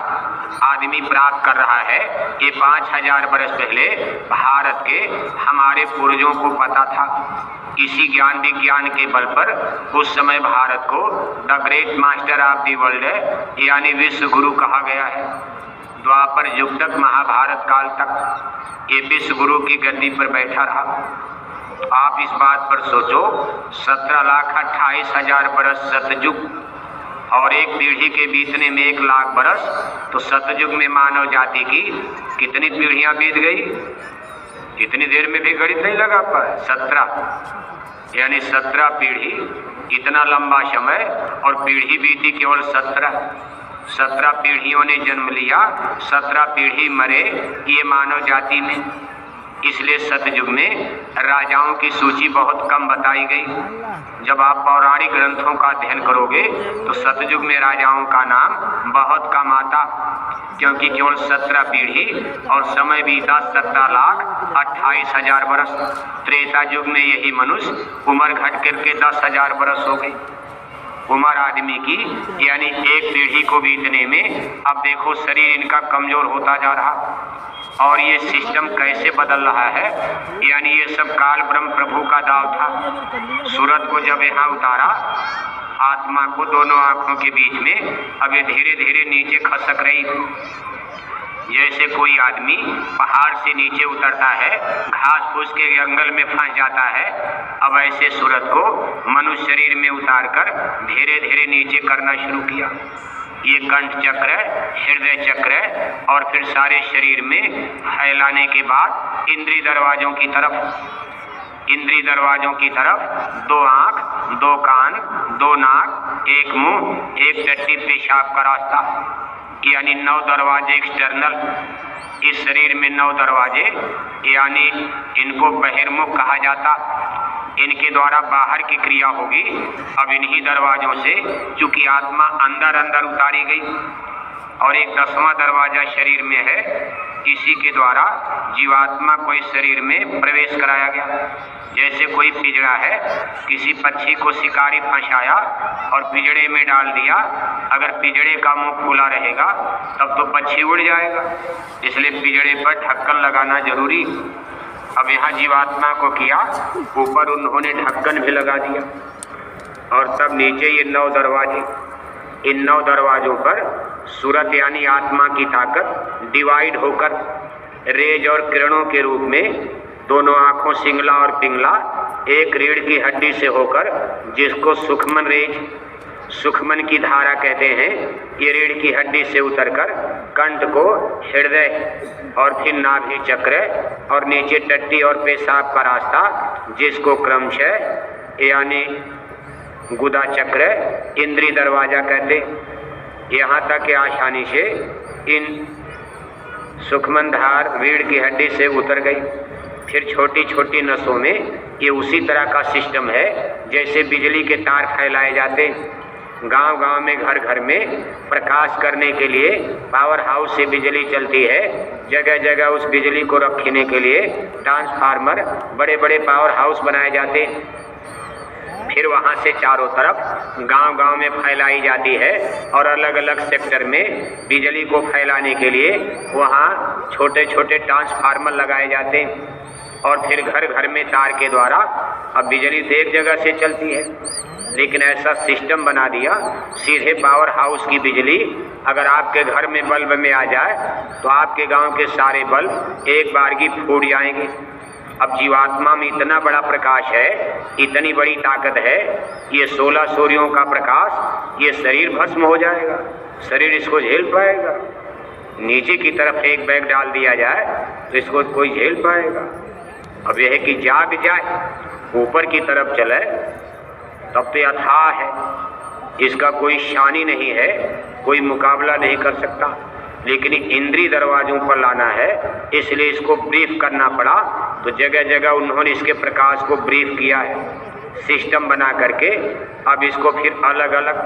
आदमी प्राप्त कर रहा है, ये 5000 वर्ष पहले भारत के हमारे पूर्वजों को पता था। इसी ज्ञान विज्ञान के बल पर उस समय भारत को the great master of the world यानी विश्व गुरु कहा गया है। द्वापर युग तक, महाभारत काल तक ये विश्व गुरु की गद्दी पर बैठा रहा। आप इस बात पर सोचो, 17,28,000 बरस सतयुग और एक पीढ़ी के बीतने में 1 लाख बरस, तो सतयुग में मानव जाति की कितनी पीढ़ियां बीत गई? इतनी देर में भी गणित नहीं लगा पाए। 17 यानी 17 पीढ़ी, इतना लंबा समय, और पीढ़ी बीती केवल 17 पीढ़ियों ने जन्म लिया, 17 पीढ़ी मरे ये मानव जाति में। इसलिए सतयुग में राजाओं की सूची बहुत कम बताई गई। जब आप पौराणिक ग्रंथों का अध्ययन करोगे तो सतयुग में राजाओं का नाम बहुत कम आता, क्योंकि केवल 17 पीढ़ी और समय बीता 17,28,000 बरस। त्रेता युग में यही मनुष्य उम्र घट करके 10,000 बरस हो गई। उम्र आदमी की यानी एक पीढ़ी को बीतने में अब देखो शरीर इनका कमजोर होता जा रहा। और ये सिस्टम कैसे बदल रहा है, यानी ये सब काल ब्रह्म प्रभु का दाव था। सूरत को जब यहाँ उतारा, आत्मा को दोनों आंखों के बीच में, अब ये धीरे धीरे नीचे खसक रही। जैसे कोई आदमी पहाड़ से नीचे उतरता है, घास फूस के जंगल में फंस जाता है, अब ऐसे सूरत को मनुष्य शरीर में उतारकर धीरे धीरे नीचे करना शुरू किया। ये कंठ चक्र, हृदय चक्र और फिर सारे शरीर में फैलाने के बाद इंद्रिय दरवाजों की तरफ 2 आँख, 2 कान, 2 नाक, 1 मुंह, 1 टट्टी पेशाब का रास्ता, यानी 9 दरवाजे एक्सटर्नल। इस शरीर में 9 दरवाजे, यानी इनको बहिर्मुख कहा जाता। इनके द्वारा बाहर की क्रिया होगी। अब इन्हीं दरवाजों से चूंकि आत्मा अंदर अंदर उतारी गई, और एक 10वां दरवाजा शरीर में है, इसी के द्वारा जीवात्मा को इस शरीर में प्रवेश कराया गया। जैसे कोई पिंजड़ा है, किसी पक्षी को शिकारी फंसाया और पिंजड़े में डाल दिया, अगर पिंजड़े का मुंह खुला रहेगा तब तो पक्षी उड़ जाएगा, इसलिए पिंजड़े पर ढक्कन लगाना जरूरी। अब यहाँ जीवात्मा को किया, ऊपर उन्होंने ढक्कन भी लगा दिया, और तब नीचे ये 9 दरवाजे। इन 9 दरवाजों पर सूरत यानी आत्मा की ताकत डिवाइड होकर रेज और किरणों के रूप में दोनों आँखों सिंगला और पिंगला एक रीढ़ की हड्डी से होकर, जिसको सुखमन रेज, सुखमन की धारा कहते हैं, ये रीढ़ की हड्डी से उतरकर कंठ को हृदय और फिर नाभि चक्र और नीचे टट्टी और पेशाब का रास्ता, जिसको क्रमशः यानी गुदा चक्र, इंद्री दरवाजा कहते। यहाँ तक आसानी से इन सुखमनधार रीढ़ की हड्डी से उतर गई। फिर छोटी छोटी नसों में ये उसी तरह का सिस्टम है जैसे बिजली के तार फैलाए जाते। गांव गांव में घर घर में प्रकाश करने के लिए पावर हाउस से बिजली चलती है। जगह जगह उस बिजली को रखने के लिए ट्रांसफार्मर, बड़े बड़े पावर हाउस बनाए जाते। फिर वहाँ से चारों तरफ गांव गांव में फैलाई जाती है और अलग अलग सेक्टर में बिजली को फैलाने के लिए वहाँ छोटे छोटे ट्रांसफार्मर लगाए जाते। और फिर घर घर में तार के द्वारा अब बिजली तो एक जगह से चलती है, लेकिन ऐसा सिस्टम बना दिया सीधे पावर हाउस की बिजली अगर आपके घर में बल्ब में आ जाए तो आपके गांव के सारे बल्ब एक बारगी फूट जाएंगे। अब जीवात्मा में इतना बड़ा प्रकाश है, इतनी बड़ी ताकत है, ये 16 सूर्यों का प्रकाश, ये शरीर भस्म हो जाएगा, शरीर इसको झेल पाएगा। नीचे की तरफ एक बैग डाल दिया जाए तो इसको कोई झेल पाएगा। अब यह है कि जाग जाए, ऊपर की तरफ चले तब तो अथाह है, इसका कोई शानी नहीं है, कोई मुकाबला नहीं कर सकता। लेकिन इंद्री दरवाजों पर लाना है, इसलिए इसको ब्रीफ करना पड़ा। तो जगह जगह उन्होंने इसके प्रकाश को ब्रीफ किया है, सिस्टम बना करके। अब इसको फिर अलग अलग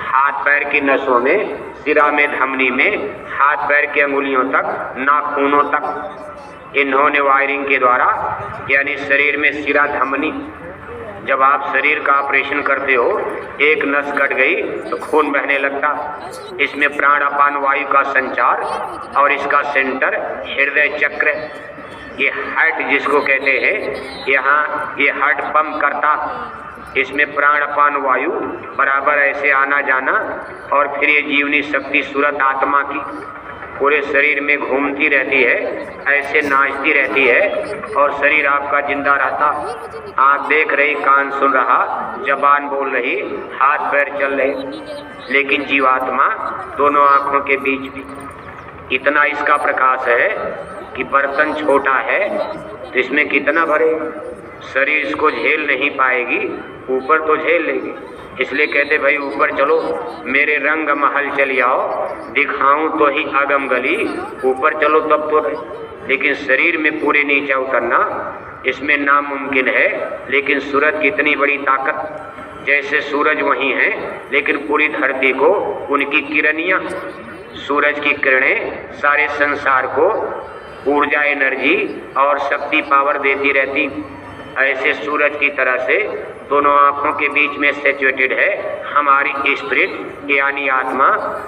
हाथ पैर की नसों में, सिरा में, धमनी में, हाथ पैर की अंगुलियों तक, नाखूनों तक इन्होंने वायरिंग के द्वारा, यानी शरीर में सिरा, धमनी, जब आप शरीर का ऑपरेशन करते हो एक नस कट गई तो खून बहने लगता। इसमें प्राण अपान वायु का संचार और इसका सेंटर हृदय चक्र, ये हार्ट जिसको कहते हैं, यहाँ ये हार्ट पंप करता। इसमें प्राण अपान वायु बराबर ऐसे आना जाना और फिर ये जीवनी शक्ति सूरत आत्मा की पूरे शरीर में घूमती रहती है, ऐसे नाचती रहती है और शरीर आपका जिंदा रहता। आँख देख रही, कान सुन रहा, जबान बोल रही, हाथ पैर चल रहे, लेकिन जीवात्मा दोनों आँखों के बीच में इतना इसका प्रकाश है कि बर्तन छोटा है तो इसमें कितना भरेगा, शरीर इसको झेल नहीं पाएगी, ऊपर तो झेल लेगी। इसलिए कहते भाई ऊपर चलो, मेरे रंग महल चली आओ, दिखाऊं तो ही अगम गली, ऊपर चलो तब तो है। लेकिन शरीर में पूरे नीचे उतरना इसमें नामुमकिन है। लेकिन सूरज की इतनी बड़ी ताकत, जैसे सूरज वहीं है लेकिन पूरी धरती को उनकी किरणियाँ, सूरज की किरणें सारे संसार को ऊर्जा, एनर्जी और शक्ति, पावर देती रहती। ऐसे सूरज की तरह से दोनों आँखों के बीच में सैचुरेटेड है हमारी स्पिरिट यानी आत्मा,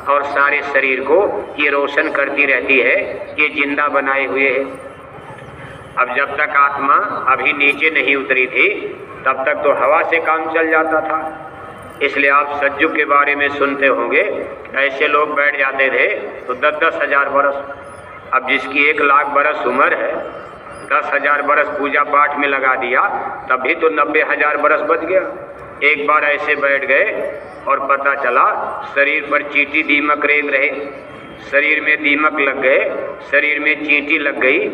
और सारे शरीर को ये रोशन करती रहती है, ये जिंदा बनाए हुए है। अब जब तक आत्मा अभी नीचे नहीं उतरी थी तब तक तो हवा से काम चल जाता था। इसलिए आप सज्जु के बारे में सुनते होंगे, ऐसे लोग बैठ जाते थे तो 10-10 हजार बरस। अब जिसकी 1 लाख बरस उम्र है, 10,000 बरस पूजा पाठ में लगा दिया तब भी तो 90,000 बरस बच गया। एक बार ऐसे बैठ गए और पता चला शरीर पर चींटी दीमक रेंग रहे, शरीर में दीमक लग गए, शरीर में चींटी लग गई,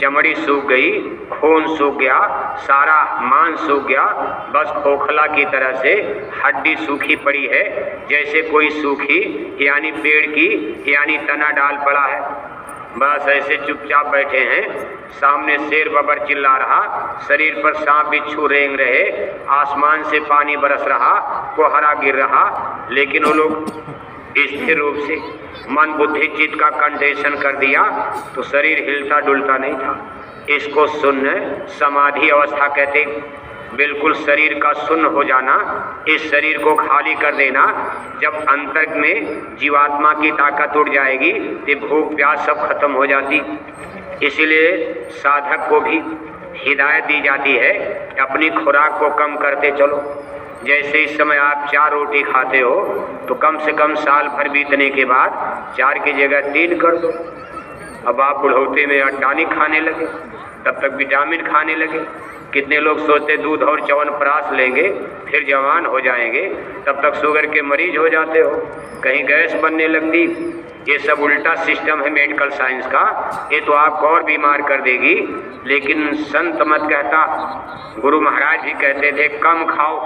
चमड़ी सूख गई, खून सूख गया, सारा मांस सूख गया, बस खोखला की तरह से हड्डी सूखी पड़ी है, जैसे कोई सूखी यानी पेड़ की यानी तना डाल पड़ा है। बस ऐसे चुपचाप बैठे हैं, सामने शेर बबर चिल्ला रहा, शरीर पर सांप बिच्छू रेंग रहे, आसमान से पानी बरस रहा, कोहरा गिर रहा, लेकिन वो लोग स्थिर रूप से मन बुद्धि चित्त का कंडेशन कर दिया तो शरीर हिलता डुलता नहीं था। इसको शून्य समाधि अवस्था कहते। बिल्कुल शरीर का शून्य हो जाना, इस शरीर को खाली कर देना। जब अंतर में जीवात्मा की ताकत उड़ जाएगी तो भूख प्यास सब खत्म हो जाती। इसलिए साधक को भी हिदायत दी जाती है अपनी खुराक को कम करते चलो। जैसे इस समय आप 4 रोटी खाते हो तो कम से कम साल भर बीतने के बाद 4 की जगह 3 कर दो। अब आप बुढ़ौते में टॉनिक खाने लगे, तब तक विटामिन खाने लगे। कितने लोग सोचते दूध और च्यवनप्राश लेंगे फिर जवान हो जाएंगे, तब तक शुगर के मरीज हो जाते हो। कहीं गैस बनने लगती, ये सब उल्टा सिस्टम है मेडिकल साइंस का, ये तो आपको और बीमार कर देगी। लेकिन संत मत कहता, गुरु महाराज भी कहते थे कम खाओ,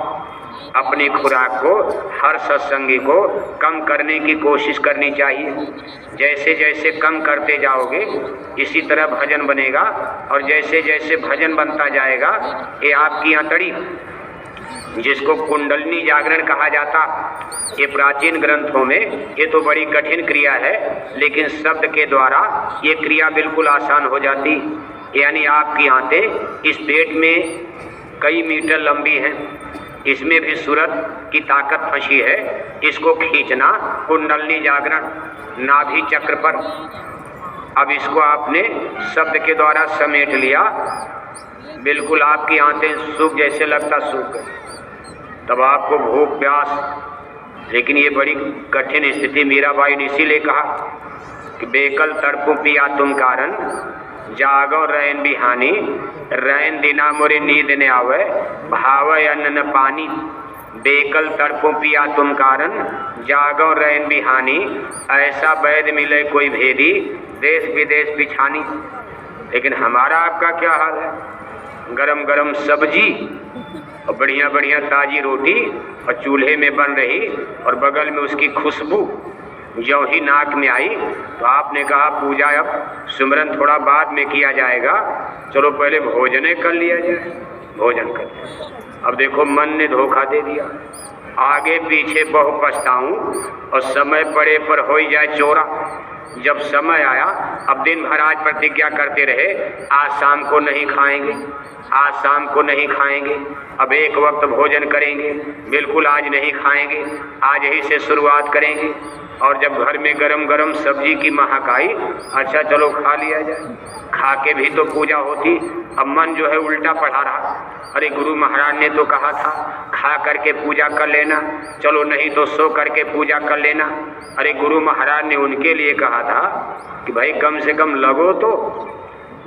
अपनी खुराक को हर सत्संगी को कम करने की कोशिश करनी चाहिए। जैसे जैसे कम करते जाओगे इसी तरह भजन बनेगा, और जैसे जैसे भजन बनता जाएगा ये आपकी आंतड़ी, जिसको कुंडलिनी जागरण कहा जाता, ये प्राचीन ग्रंथों में ये तो बड़ी कठिन क्रिया है, लेकिन शब्द के द्वारा ये क्रिया बिल्कुल आसान हो जाती। यानी आपकी आंतें इस पेट में कई मीटर लंबी हैं, इसमें भी सूरत की ताकत फंसी है, इसको खींचना कुंडलिनी जागरण नाभि चक्र पर। अब इसको आपने शब्द के द्वारा समेट लिया, बिल्कुल आपकी आंतें सूख जैसे लगता सूख गई, तब आपको भूख प्यास। लेकिन ये बड़ी कठिन स्थिति, मीराबाई ने इसीलिए कहा कि बेकल तड़पू पिया तुम कारण, जागो रैन बिहानी, रैन दिना मोरे नींद ने आवे, भावे अन्न न पानी। बेकल तड़पू पिया तुम कारण, जागो रैन बिहानी, ऐसा वैद मिले कोई भेदी, देश विदेश पिछानी। लेकिन हमारा आपका क्या हाल है? गरम गरम सब्जी और बढ़िया बढ़िया ताजी रोटी और चूल्हे में बन रही, और बगल में उसकी खुशबू जो ही नाक में आई तो आपने कहा पूजा अब सिमरन थोड़ा बाद में किया जाएगा, चलो पहले भोजन कर लिया जाए। भोजन कर लिया। अब देखो मन ने धोखा दे दिया, आगे पीछे बहु पछताऊं, और समय पड़े पर हो ही जाए चोरा। जब समय आया, अब दिन भर आज प्रतिज्ञा करते रहे आज शाम को नहीं खाएंगे, आज शाम को नहीं खाएंगे, अब एक वक्त भोजन करेंगे, बिल्कुल आज नहीं खाएंगे, आज यही से शुरुआत करेंगे। और जब घर में गरम गरम सब्जी की महक आई, अच्छा चलो खा लिया जाए, खा के भी तो पूजा होती। अब मन जो है उल्टा पढ़ा रहा, अरे गुरु महाराज ने तो कहा था खा करके पूजा कर लेना, चलो नहीं तो सो करके पूजा कर लेना। अरे गुरु महाराज ने उनके लिए कहा था कि भाई कम से कम लगो तो।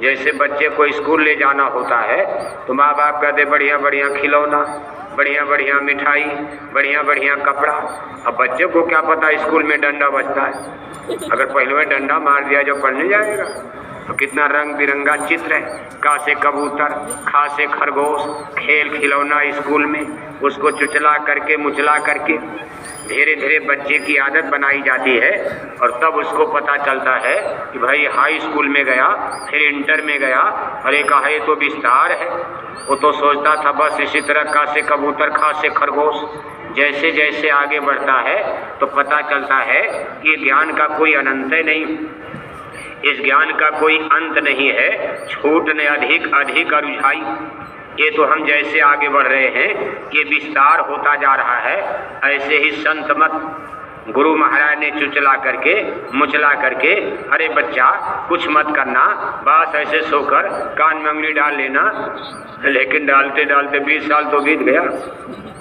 जैसे बच्चे को स्कूल ले जाना होता है तो माँ बाप कहते बढ़िया बढ़िया खिलौना, बढ़िया बढ़िया मिठाई, बढ़िया बढ़िया कपड़ा। अब बच्चे को क्या पता स्कूल में डंडा बजता है, अगर पहले में डंडा मार दिया जो पढ़ने जाएगा। तो कितना रंग बिरंगा चित्र है, का से कबूतर, खा से खरगोश, खेल खिलौना स्कूल में, उसको चुचला करके मुचला करके धीरे धीरे बच्चे की आदत बनाई जाती है। और तब उसको पता चलता है कि भाई हाई स्कूल में गया, फिर इंटर में गया, अरे कहा ये तो विस्तार है। वो तो सोचता था बस इसी तरह का से कबूतर, खा से खरगोश। जैसे जैसे आगे बढ़ता है तो पता चलता है कि ज्ञान का कोई अनंत नहीं, इस ज्ञान का कोई अंत नहीं है, छूट ने अधिक अधिक रुझाई। ये तो हम जैसे आगे बढ़ रहे हैं ये विस्तार होता जा रहा है। ऐसे ही संत मत, गुरु महाराज ने चुचला करके मुचला करके, अरे बच्चा कुछ मत करना, बस ऐसे सोकर कान में उंगली डाल लेना। लेकिन डालते डालते 20 साल तो बीत गया,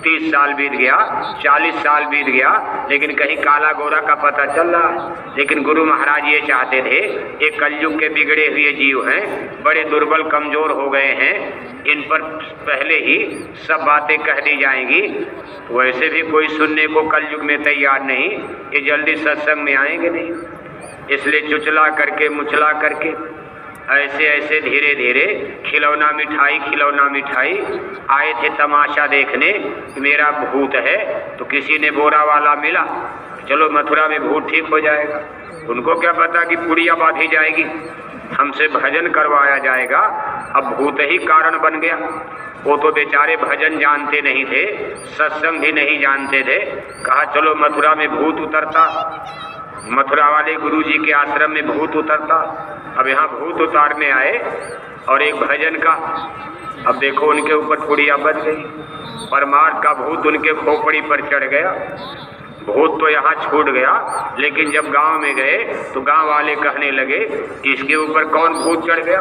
30 साल बीत गया, 40 साल बीत गया, लेकिन कहीं काला गोरा का पता चल रहा। लेकिन गुरु महाराज ये चाहते थे, ये कलयुग के बिगड़े हुए जीव हैं, बड़े दुर्बल कमजोर हो गए हैं, इन पर पहले ही सब बातें कह दी जाएंगी। वैसे भी कोई सुनने को कलयुग में तैयार नहीं, ये जल्दी सत्संग में आएंगे नहीं। इसलिए चुचला करके मुचला करके ऐसे ऐसे धीरे धीरे खिलौना मिठाई आए थे तमाशा देखने कि मेरा भूत है। तो किसी ने बोरा वाला मिला, चलो मथुरा में भूत ठीक हो जाएगा। उनको क्या पता कि पुड़िया बांधी जाएगी, हमसे भजन करवाया जाएगा। अब भूत ही कारण बन गया। वो तो बेचारे भजन जानते नहीं थे, सत्संग भी नहीं जानते थे। कहा चलो मथुरा में भूत उतरता, मथुरा वाले गुरुजी के आश्रम में भूत उतरता। अब यहाँ भूत उतारने आए और एक भजन का, अब देखो उनके ऊपर पुड़िया बच गई, परमार्थ का भूत उनके खोपड़ी पर चढ़ गया। भूत तो यहाँ छूट गया, लेकिन जब गांव में गए तो गांव वाले कहने लगे इसके ऊपर कौन भूत चढ़ गया।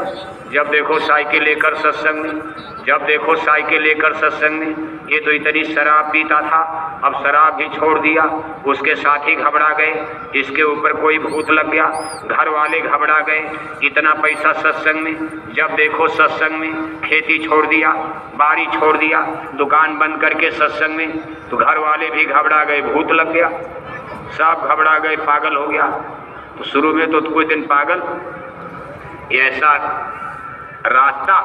जब देखो साइकिल लेकर सत्संग में, जब देखो साइकिल लेकर सत्संग में, ये तो इतनी शराब पीता था, अब शराब भी छोड़ दिया। उसके साथी घबरा गए, इसके ऊपर कोई भूत लग गया। घर वाले घबरा गए, इतना पैसा सत्संग में, जब देखो सत्संग में, खेती छोड़ दिया, बाड़ी छोड़ दिया, दुकान बंद करके सत्संग में। तो घर वाले भी घबरा गए, भूत लग गया, सब घबरा गए, पागल हो गया। तो शुरू में तो कुछ दिन पागल, ऐसा रास्ता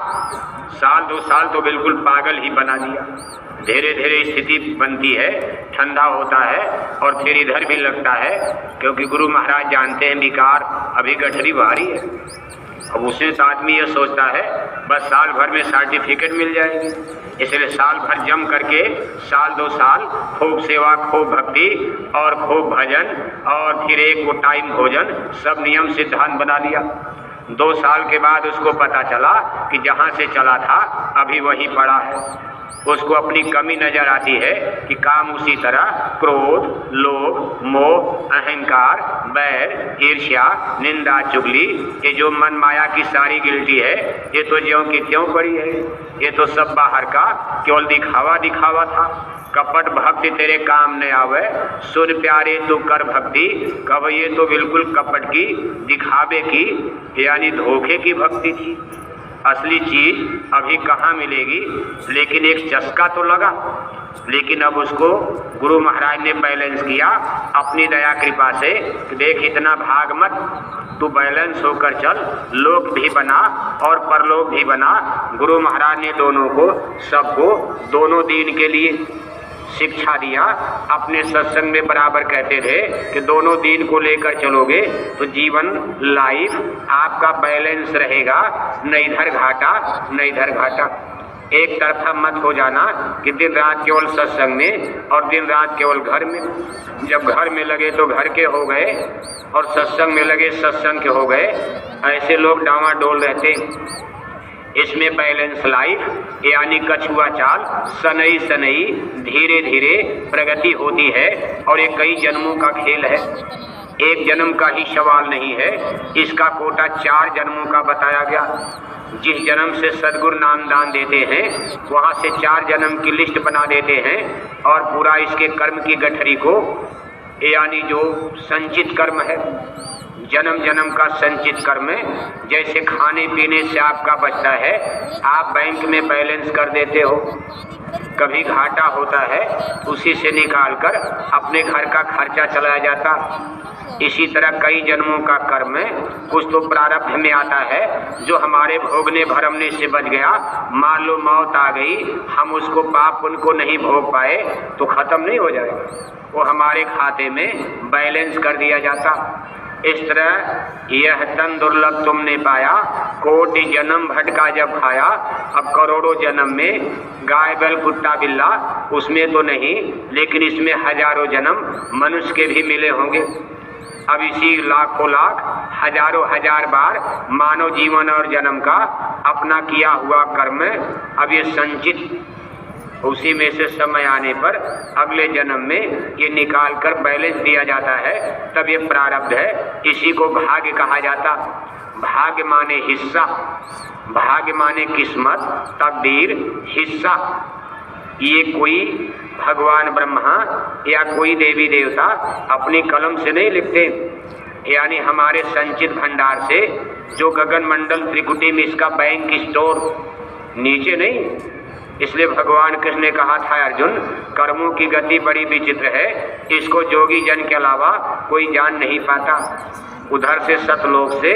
साल 2 साल तो बिल्कुल पागल ही बना दिया। धीरे धीरे स्थिति बनती है, ठंडा होता है और फिर इधर भी लगता है, क्योंकि गुरु महाराज जानते हैं विकार अभी गठरी भारी है। अब उसमें तो आदमी ये सोचता है बस साल भर में सर्टिफिकेट मिल जाएगी, इसलिए साल भर जम करके साल 2 साल खूब सेवा, खूब भक्ति और खूब भजन और फिर एक वो टाइम भोजन, सब नियम सिद्धांत बना लिया। 2 साल के बाद उसको पता चला कि जहाँ से चला था अभी वही पड़ा है। उसको अपनी कमी नजर आती है कि काम उसी तरह क्रोध, लोभ, मोह, अहंकार, बैर, ईर्ष्या, निंदा, चुगली, ये जो मन माया की सारी गिल्टी है, ये तो ज्यों की त्यों पड़ी है। ये तो सब बाहर का केवल दिखावा दिखावा था। कपट भक्ति तेरे काम न आवे, सुन प्यारे तू कर भक्ति। कब ये तो बिल्कुल कपट की, दिखावे की, यानी धोखे की भक्ति थी। असली चीज अभी कहाँ मिलेगी, लेकिन एक चस्का तो लगा। लेकिन अब उसको गुरु महाराज ने बैलेंस किया अपनी दया कृपा से कि देख इतना भाग मत, तू बैलेंस होकर चल, लोक भी बना और परलोक भी बना। गुरु महाराज ने दोनों को, सबको दोनों दीन के लिए शिक्षा दिया। अपने सत्संग में बराबर कहते थे कि दोनों दीन को लेकर चलोगे तो जीवन लाइफ आपका बैलेंस रहेगा, न इधर घाटा न इधर घाटा। एक तरफा मत हो जाना कि दिन रात केवल सत्संग में और दिन रात केवल घर में। जब घर में लगे तो घर के हो गए और सत्संग में लगे सत्संग के हो गए। ऐसे लोग डावाडोल रहते। इसमें बैलेंस लाइफ यानी कछुआ चाल, सनई सनई धीरे धीरे प्रगति होती है और ये कई जन्मों का खेल है। एक जन्म का ही सवाल नहीं है, इसका कोटा 4 जन्मों का बताया गया। जिस जन्म से सदगुरु नाम दान देते हैं वहाँ से 4 जन्म की लिस्ट बना देते हैं और पूरा इसके कर्म की गठरी को, यानी जो संचित कर्म है, जन्म जन्म का संचित कर्म, जैसे खाने पीने से आपका बचता है, आप बैंक में बैलेंस कर देते हो, कभी घाटा होता है उसी से निकाल कर अपने घर का खर्चा चलाया जाता। इसी तरह कई जन्मों का कर्म कुछ तो प्रारब्ध में आता है जो हमारे भोगने भरमने से बच गया। मान लो मौत आ गई, हम उसको पाप उनको नहीं भोग पाए तो खत्म नहीं हो जाएगा, वो हमारे खाते में बैलेंस कर दिया जाता। इस तरह यह तन दुर्लभ तुमने पाया, कोटि जन्म भटका जब खाया। अब करोड़ों जन्म में गाय बैल कुत्ता बिल्ला उसमें तो नहीं, लेकिन इसमें हजारों जन्म मनुष्य के भी मिले होंगे। अब इसी लाखों लाख हजारों हजार बार मानव जीवन और जन्म का अपना किया हुआ कर्म अब ये संचित, उसी में से समय आने पर अगले जन्म में ये निकाल कर बैलेंस दिया जाता है। तब ये प्रारब्ध है, इसी को भाग्य कहा जाता। भाग्य माने हिस्सा, भाग्य माने किस्मत, तकदीर, हिस्सा। ये कोई भगवान ब्रह्मा या कोई देवी देवता अपनी कलम से नहीं लिखते, यानी हमारे संचित भंडार से जो गगन मंडल त्रिकुटी में इसका बैंक स्टोर, नीचे नहीं। इसलिए भगवान कृष्ण ने कहा था, अर्जुन कर्मों की गति बड़ी विचित्र है, इसको जोगी जन के अलावा कोई जान नहीं पाता। उधर से सतलोक से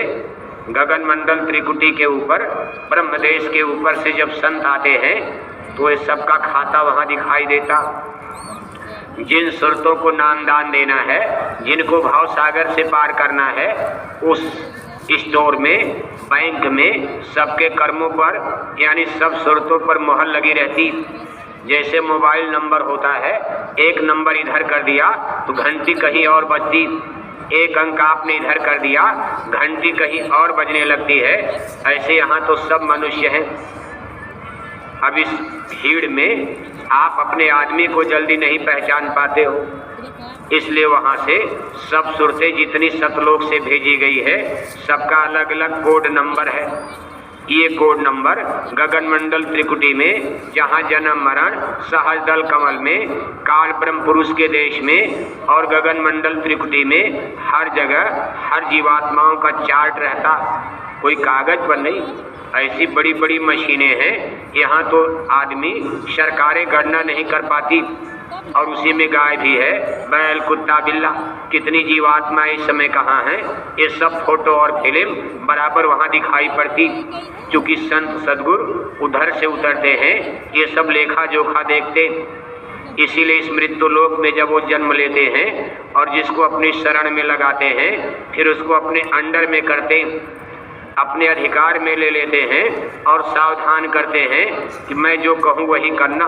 गगन मंडल त्रिकुटी के ऊपर ब्रह्मदेश के ऊपर से जब संत आते हैं तो ये सबका खाता वहाँ दिखाई देता। जिन सुरतों को नाम दान देना है, जिनको भाव सागर से पार करना है, उस स्टोर में, बैंक में सबके कर्मों पर यानी सब सुरतों पर मोहर लगी रहती। जैसे मोबाइल नंबर होता है, एक नंबर इधर कर दिया तो घंटी कहीं और बजती, एक अंक आपने इधर कर दिया घंटी कहीं और बजने लगती है। ऐसे यहाँ तो सब मनुष्य हैं। अब इस भीड़ में आप अपने आदमी को जल्दी नहीं पहचान पाते हो, इसलिए वहाँ से सब सुरतें जितनी सतलोक से भेजी गई है सबका अलग अलग कोड नंबर है। ये कोड नंबर गगन मंडल त्रिकुटी में, जहाँ जन्म मरण सहज दल कमल में, काल ब्रह्म पुरुष के देश में और गगन मंडल त्रिकुटी में हर जगह हर जीवात्माओं का चार्ट रहता, कोई कागज पर नहीं। ऐसी बड़ी बड़ी मशीनें हैं, यहाँ तो आदमी सरकारें गणना नहीं कर पाती। और उसी में गाय भी है, बैल कुत्ता बिल्ला, कितनी जीवात्मा इस समय कहाँ हैं, ये सब फोटो और फिल्म बराबर वहाँ दिखाई पड़ती। क्योंकि संत सद्गुरु उधर से उतरते हैं, ये सब लेखा जोखा देखते। इसीलिए इस मृत्यु लोक में जब वो जन्म लेते हैं और जिसको अपनी शरण में लगाते हैं, फिर उसको अपने अंडर में करते, अपने अधिकार में ले लेते हैं और सावधान करते हैं कि मैं जो कहूँ वही करना,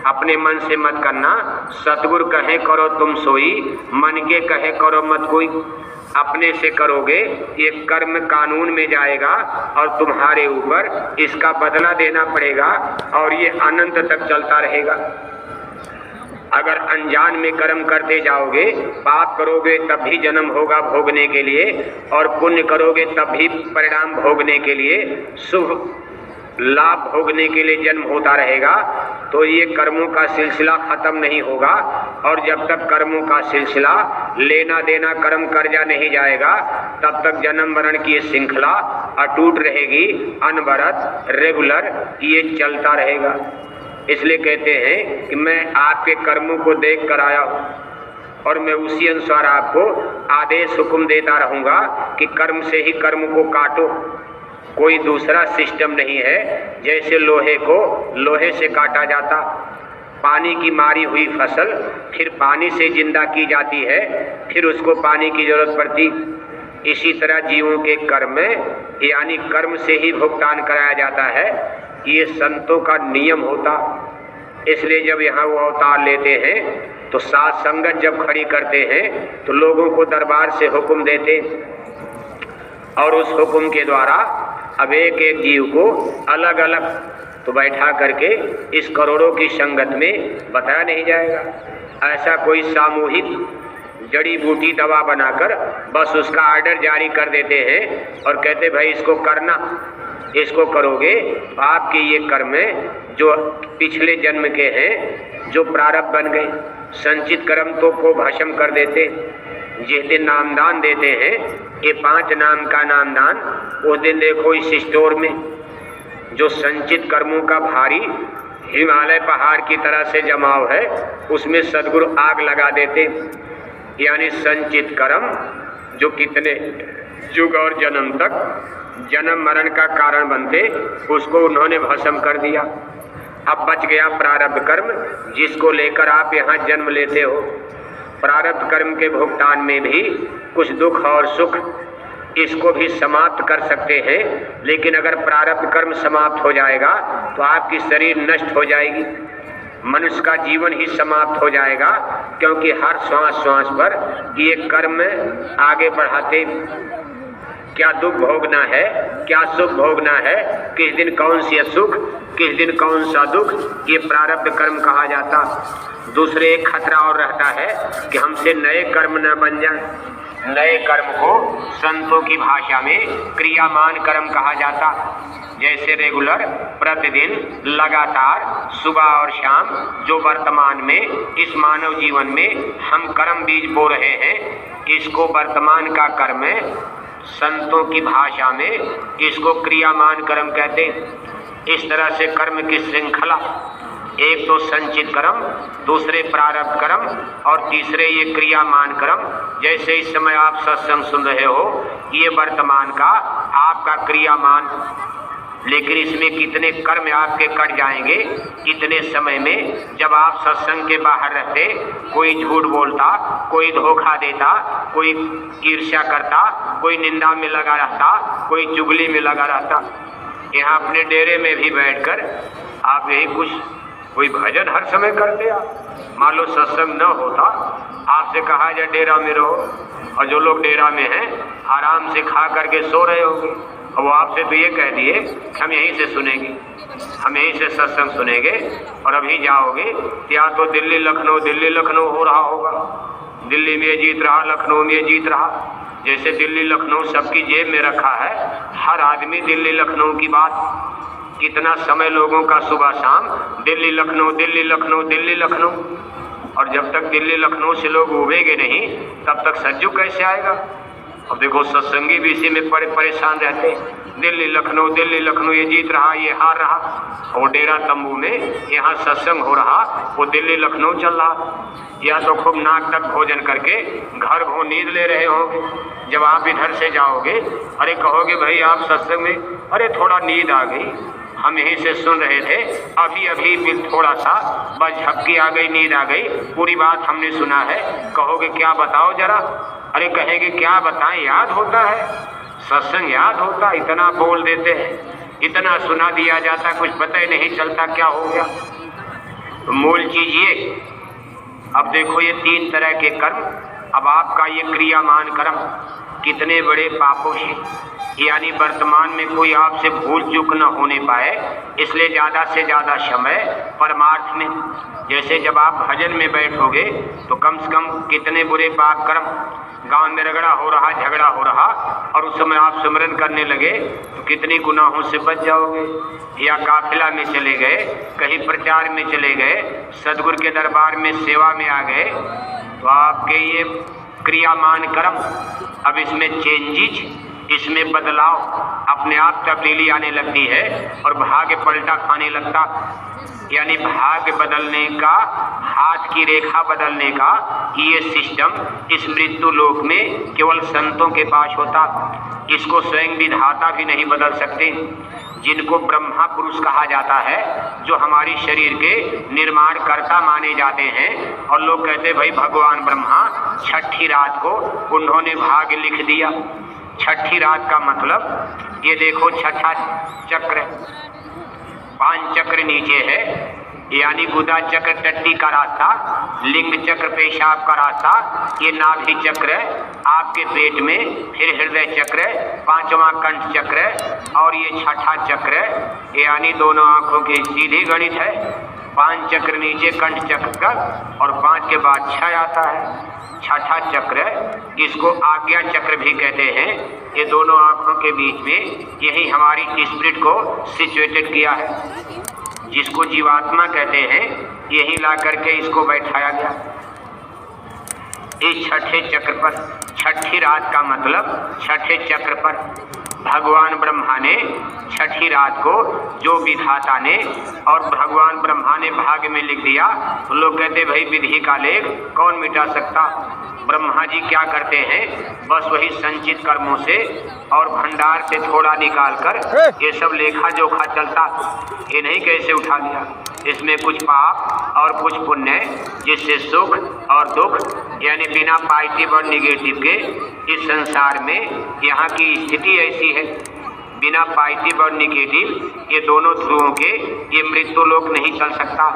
अपने मन से मत करना। सतगुरु कहे करो तुम सोई, मन के कहे करो मत कोई। अपने से करोगे ये कर्म कानून में जाएगा और तुम्हारे ऊपर इसका बदला देना पड़ेगा और ये अनंत तक चलता रहेगा। अगर अनजान में कर्म करते जाओगे, पाप करोगे तब भी जन्म होगा भोगने के लिए, और पुण्य करोगे तब भी परिणाम भोगने के लिए, शुभ लाभ भोगने के लिए जन्म होता रहेगा। तो ये कर्मों का सिलसिला खत्म नहीं होगा। और जब तक कर्मों का सिलसिला लेना देना कर्म कर्जा नहीं जाएगा, तब तक जन्म मरण की श्रृंखला अटूट रहेगी, अनवरत रेगुलर ये चलता रहेगा। इसलिए कहते हैं कि मैं आपके कर्मों को देख कर आया हूँ और मैं उसी अनुसार आपको आदेश हुक्म देता रहूँगा कि कर्म से ही कर्म को काटो। कोई दूसरा सिस्टम नहीं है। जैसे लोहे को लोहे से काटा जाता, पानी की मारी हुई फसल फिर पानी से जिंदा की जाती है, फिर उसको पानी की जरूरत पड़ती। इसी तरह जीवों के कर्म यानी कर्म से ही भुगतान कराया जाता है। ये संतों का नियम होता। इसलिए जब यहाँ वो अवतार लेते हैं तो साथ संगत जब खड़ी करते हैं तो लोगों को दरबार से हुक्म देते, और उस हुक्म के द्वारा अब एक एक जीव को अलग अलग तो बैठा करके इस करोड़ों की संगत में बताया नहीं जाएगा। ऐसा कोई सामूहिक जड़ी बूटी दवा बनाकर बस उसका आर्डर जारी कर देते हैं और कहते भाई इसको करना, इसको करोगे तो आपके ये कर्म जो पिछले जन्म के हैं, जो प्रारब्ध बन गए, संचित कर्म तो को भस्म कर देते। जिस दिन नामदान देते हैं, ये 5 नाम का नामदान, उस दिन देखो इस स्टोर में जो संचित कर्मों का भारी हिमालय पहाड़ की तरह से जमाव है, उसमें सद्गुरु आग लगा देते। यानी संचित कर्म जो कितने युग और जन्म तक जन्म मरण का कारण बनते, उसको उन्होंने भस्म कर दिया। अब बच गया प्रारब्ध कर्म, जिसको लेकर आप यहाँ जन्म लेते हो। प्रारब्ध कर्म के भुगतान में भी कुछ दुख और सुख, इसको भी समाप्त कर सकते हैं। लेकिन अगर प्रारब्ध कर्म समाप्त हो जाएगा तो आपकी शरीर नष्ट हो जाएगी, मनुष्य का जीवन ही समाप्त हो जाएगा। क्योंकि हर श्वास श्वास पर ये कर्म आगे बढ़ाते। क्या दुख भोगना है, क्या सुख भोगना है, किस दिन कौन सी सुख, किस दिन कौन सा दुख, ये प्रारब्ध कर्म कहा जाता। दूसरे एक खतरा और रहता है कि हमसे नए कर्म न बन जाए। नए कर्म को संतों की भाषा में क्रियामान कर्म कहा जाता। जैसे रेगुलर प्रतिदिन लगातार सुबह और शाम जो वर्तमान में इस मानव जीवन में हम कर्म बीज बो रहे हैं, इसको वर्तमान का कर्म संतों की भाषा में इसको क्रियामान कर्म कहते हैं। इस तरह से कर्म की श्रृंखला, एक तो संचित कर्म, दूसरे प्रारब्ध कर्म और तीसरे ये क्रियामान कर्म। जैसे इस समय आप सत्संग सुन रहे हो, ये वर्तमान का आपका क्रियामान। लेकिन इसमें कितने कर्म आपके कट जाएंगे इतने समय में। जब आप सत्संग के बाहर रहते, कोई झूठ बोलता, कोई धोखा देता, कोई ईर्ष्या करता, कोई निंदा में लगा रहता, कोई चुगली में लगा रहता। यहाँ अपने डेरे में भी बैठकर आप यही कुछ कोई भजन हर समय करते। आप मान लो सत्संग न होता, आपसे कहा जाए डेरा में रहो, और जो लोग डेरा में हैं आराम से खा करके सो रहे होंगे, और वो आपसे तो ये कह दिए हम यहीं से सुनेंगे, हम यहीं से सत्संग सुनेंगे, और अभी जाओगे या तो दिल्ली लखनऊ हो रहा होगा। दिल्ली में ये जीत रहा, लखनऊ में ये जीत रहा। जैसे दिल्ली लखनऊ सबकी जेब में रखा है, हर आदमी दिल्ली लखनऊ की बात। कितना समय लोगों का सुबह शाम दिल्ली लखनऊ दिल्ली लखनऊ दिल्ली लखनऊ। और जब तक दिल्ली लखनऊ से लोग उबेगे नहीं, तब तक सज्जू कैसे आएगा। अब देखो सत्संगी भी इसी में परेशान रहते हैं, दिल्ली लखनऊ ये जीत रहा, ये हार रहा, और डेरा तंबू में यहाँ सत्संग हो रहा, वो दिल्ली लखनऊ चल रहा। या तो खूब नाक तक भोजन करके घर भो नींद ले रहे होंगे। जब आप इधर से जाओगे, अरे कहोगे भाई आप सत्संग में, अरे थोड़ा नींद आ गई, हम यहीं से सुन रहे थे, अभी भी थोड़ा सा बस झपकी आ गई, नींद आ गई, पूरी बात हमने सुना है। कहोगे क्या बताओ जरा, अरे कहेंगे क्या बताएं, याद होता है, सत्संग याद होता, इतना बोल देते हैं, इतना सुना दिया जाता, कुछ पता ही नहीं चलता क्या हो गया। तो मूल चीज ये, अब देखो ये 3 तरह के कर्म, अब आपका ये क्रियामान कर्म कितने बड़े पापों से, यानी वर्तमान में कोई आपसे भूल चूक न होने पाए, इसलिए ज़्यादा से ज़्यादा समय परमार्थ में, जैसे जब आप भजन में बैठोगे तो कम से कम कितने बुरे पाप कर्म, गांव में रगड़ा हो रहा, झगड़ा हो रहा, और उस समय आप सिमरन करने लगे तो कितनी गुनाहों से बच जाओगे। या काफिला में चले गए, कहीं प्रचार में चले गए, सदगुरु के दरबार में सेवा में आ गए, तो आपके ये क्रियामान कर्म, अब इसमें चेंजिज, इसमें बदलाव, अपने आप तब्दीली आने लगती है और भाग्य पलटा खाने लगता। यानी भाग्य बदलने का, हाथ की रेखा बदलने का ये सिस्टम इस मृत्यु लोक में केवल संतों के पास होता। इसको स्वयं विधाता भी नहीं बदल सकते, जिनको ब्रह्मा पुरुष कहा जाता है, जो हमारी शरीर के निर्माण कर्ता माने जाते हैं। और लोग कहते भाई भगवान ब्रह्मा छठी रात को उन्होंने भाग्य लिख दिया। छठी रात का मतलब ये देखो, छठा चक्र, 5 चक्र नीचे है, यानी गुदा चक्र टट्टी का रास्ता, लिंग चक्र पेशाब का रास्ता, ये नाभि चक्र आपके पेट में, फिर हृदय चक्र, 5वां कंठ चक्र, और ये छठा चक्र, यानी दोनों आंखों की सीधी गणित है। 5 चक्र नीचे कंठ चक्र का, और 5 के बाद 6 आता है छठा चक्र, इसको आज्ञा चक्र भी कहते हैं। ये दोनों आंखों के बीच में यही हमारी स्पिरिट को सिचुएटेड किया है, जिसको जीवात्मा कहते हैं, यही ला करके इसको बैठाया गया इस छठे चक्र पर। छठी रात का मतलब छठे चक्र पर भगवान ब्रह्मा ने छठी रात को, जो विधाता ने और भगवान ब्रह्मा ने भाग्य में लिख दिया, तो लोग कहते भाई विधि का लेख कौन मिटा सकता। ब्रह्मा जी क्या करते हैं, बस वही संचित कर्मों से और भंडार से थोड़ा निकाल कर ये सब लेखा जोखा चलता, ये नहीं कैसे उठा लिया। इसमें कुछ पाप और कुछ पुण्य, जिससे सुख और दुख, यानी बिना पॉजिटिव और निगेटिव के इस संसार में यहाँ की स्थिति ऐसी है। बिना पॉजिटिव और निगेटिव ये दोनों ध्रुवों के ये मृत्यु लोक नहीं चल सकता।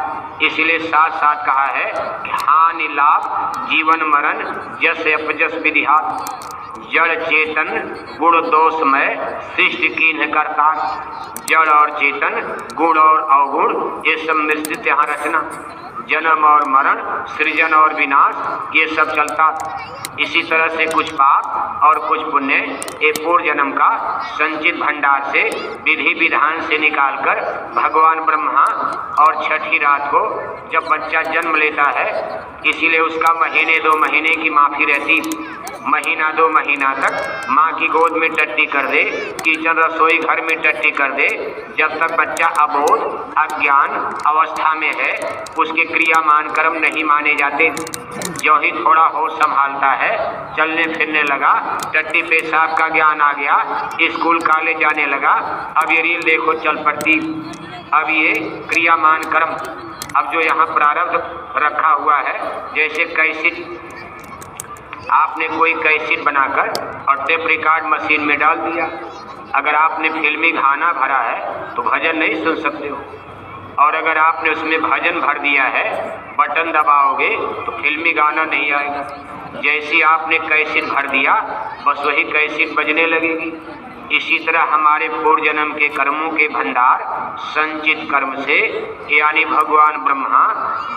इसलिए साथ साथ कहा है कि हानि लाभ जीवन मरण जस अपजस विधिहात, जड़ चेतन गुण दोषमय सृष्टि कीन्ह करता। जड़ और चेतन, गुण और अवगुण, ये सब मिश्रित यहाँ रचना, जन्म और मरण, सृजन और विनाश, ये सब चलता। इसी तरह से कुछ पाप और कुछ पुण्य ये पूर्व जन्म का संचित भंडार से विधि विधान से निकालकर भगवान ब्रह्मा, और छठी रात को जब बच्चा जन्म लेता है, इसीलिए उसका महीने 2 महीने की माफ़ी रहती। महीना 2 महीना तक माँ की गोद में टट्टी कर दे, किचन रसोई घर में टट्टी कर दे, जब तक बच्चा अबोध अज्ञान अवस्था में है, उसके क्रियामान कर्म नहीं माने जाते। जो ही थोड़ा होश संभालता है, चलने फिरने लगा, टट्टी पेशाब का ज्ञान आ गया, स्कूल कॉलेज जाने लगा, अब ये रील देखो चल पड़ती। अब ये क्रियामान कर्म, अब जो यहाँ प्रारब्ध रखा हुआ है, जैसे कैसेट, आपने कोई कैसेट बनाकर और टेप रिकॉर्ड मशीन में डाल दिया, अगर आपने फिल्मी गाना भरा है तो भजन नहीं सुन सकते हो, और अगर आपने उसमें भजन भर दिया है, बटन दबाओगे तो फिल्मी गाना नहीं आएगा। जैसी आपने कैसेट भर दिया, बस वही कैसेट बजने लगेगी। इसी तरह हमारे पूर्व जन्म के कर्मों के भंडार संचित कर्म से, यानी भगवान ब्रह्मा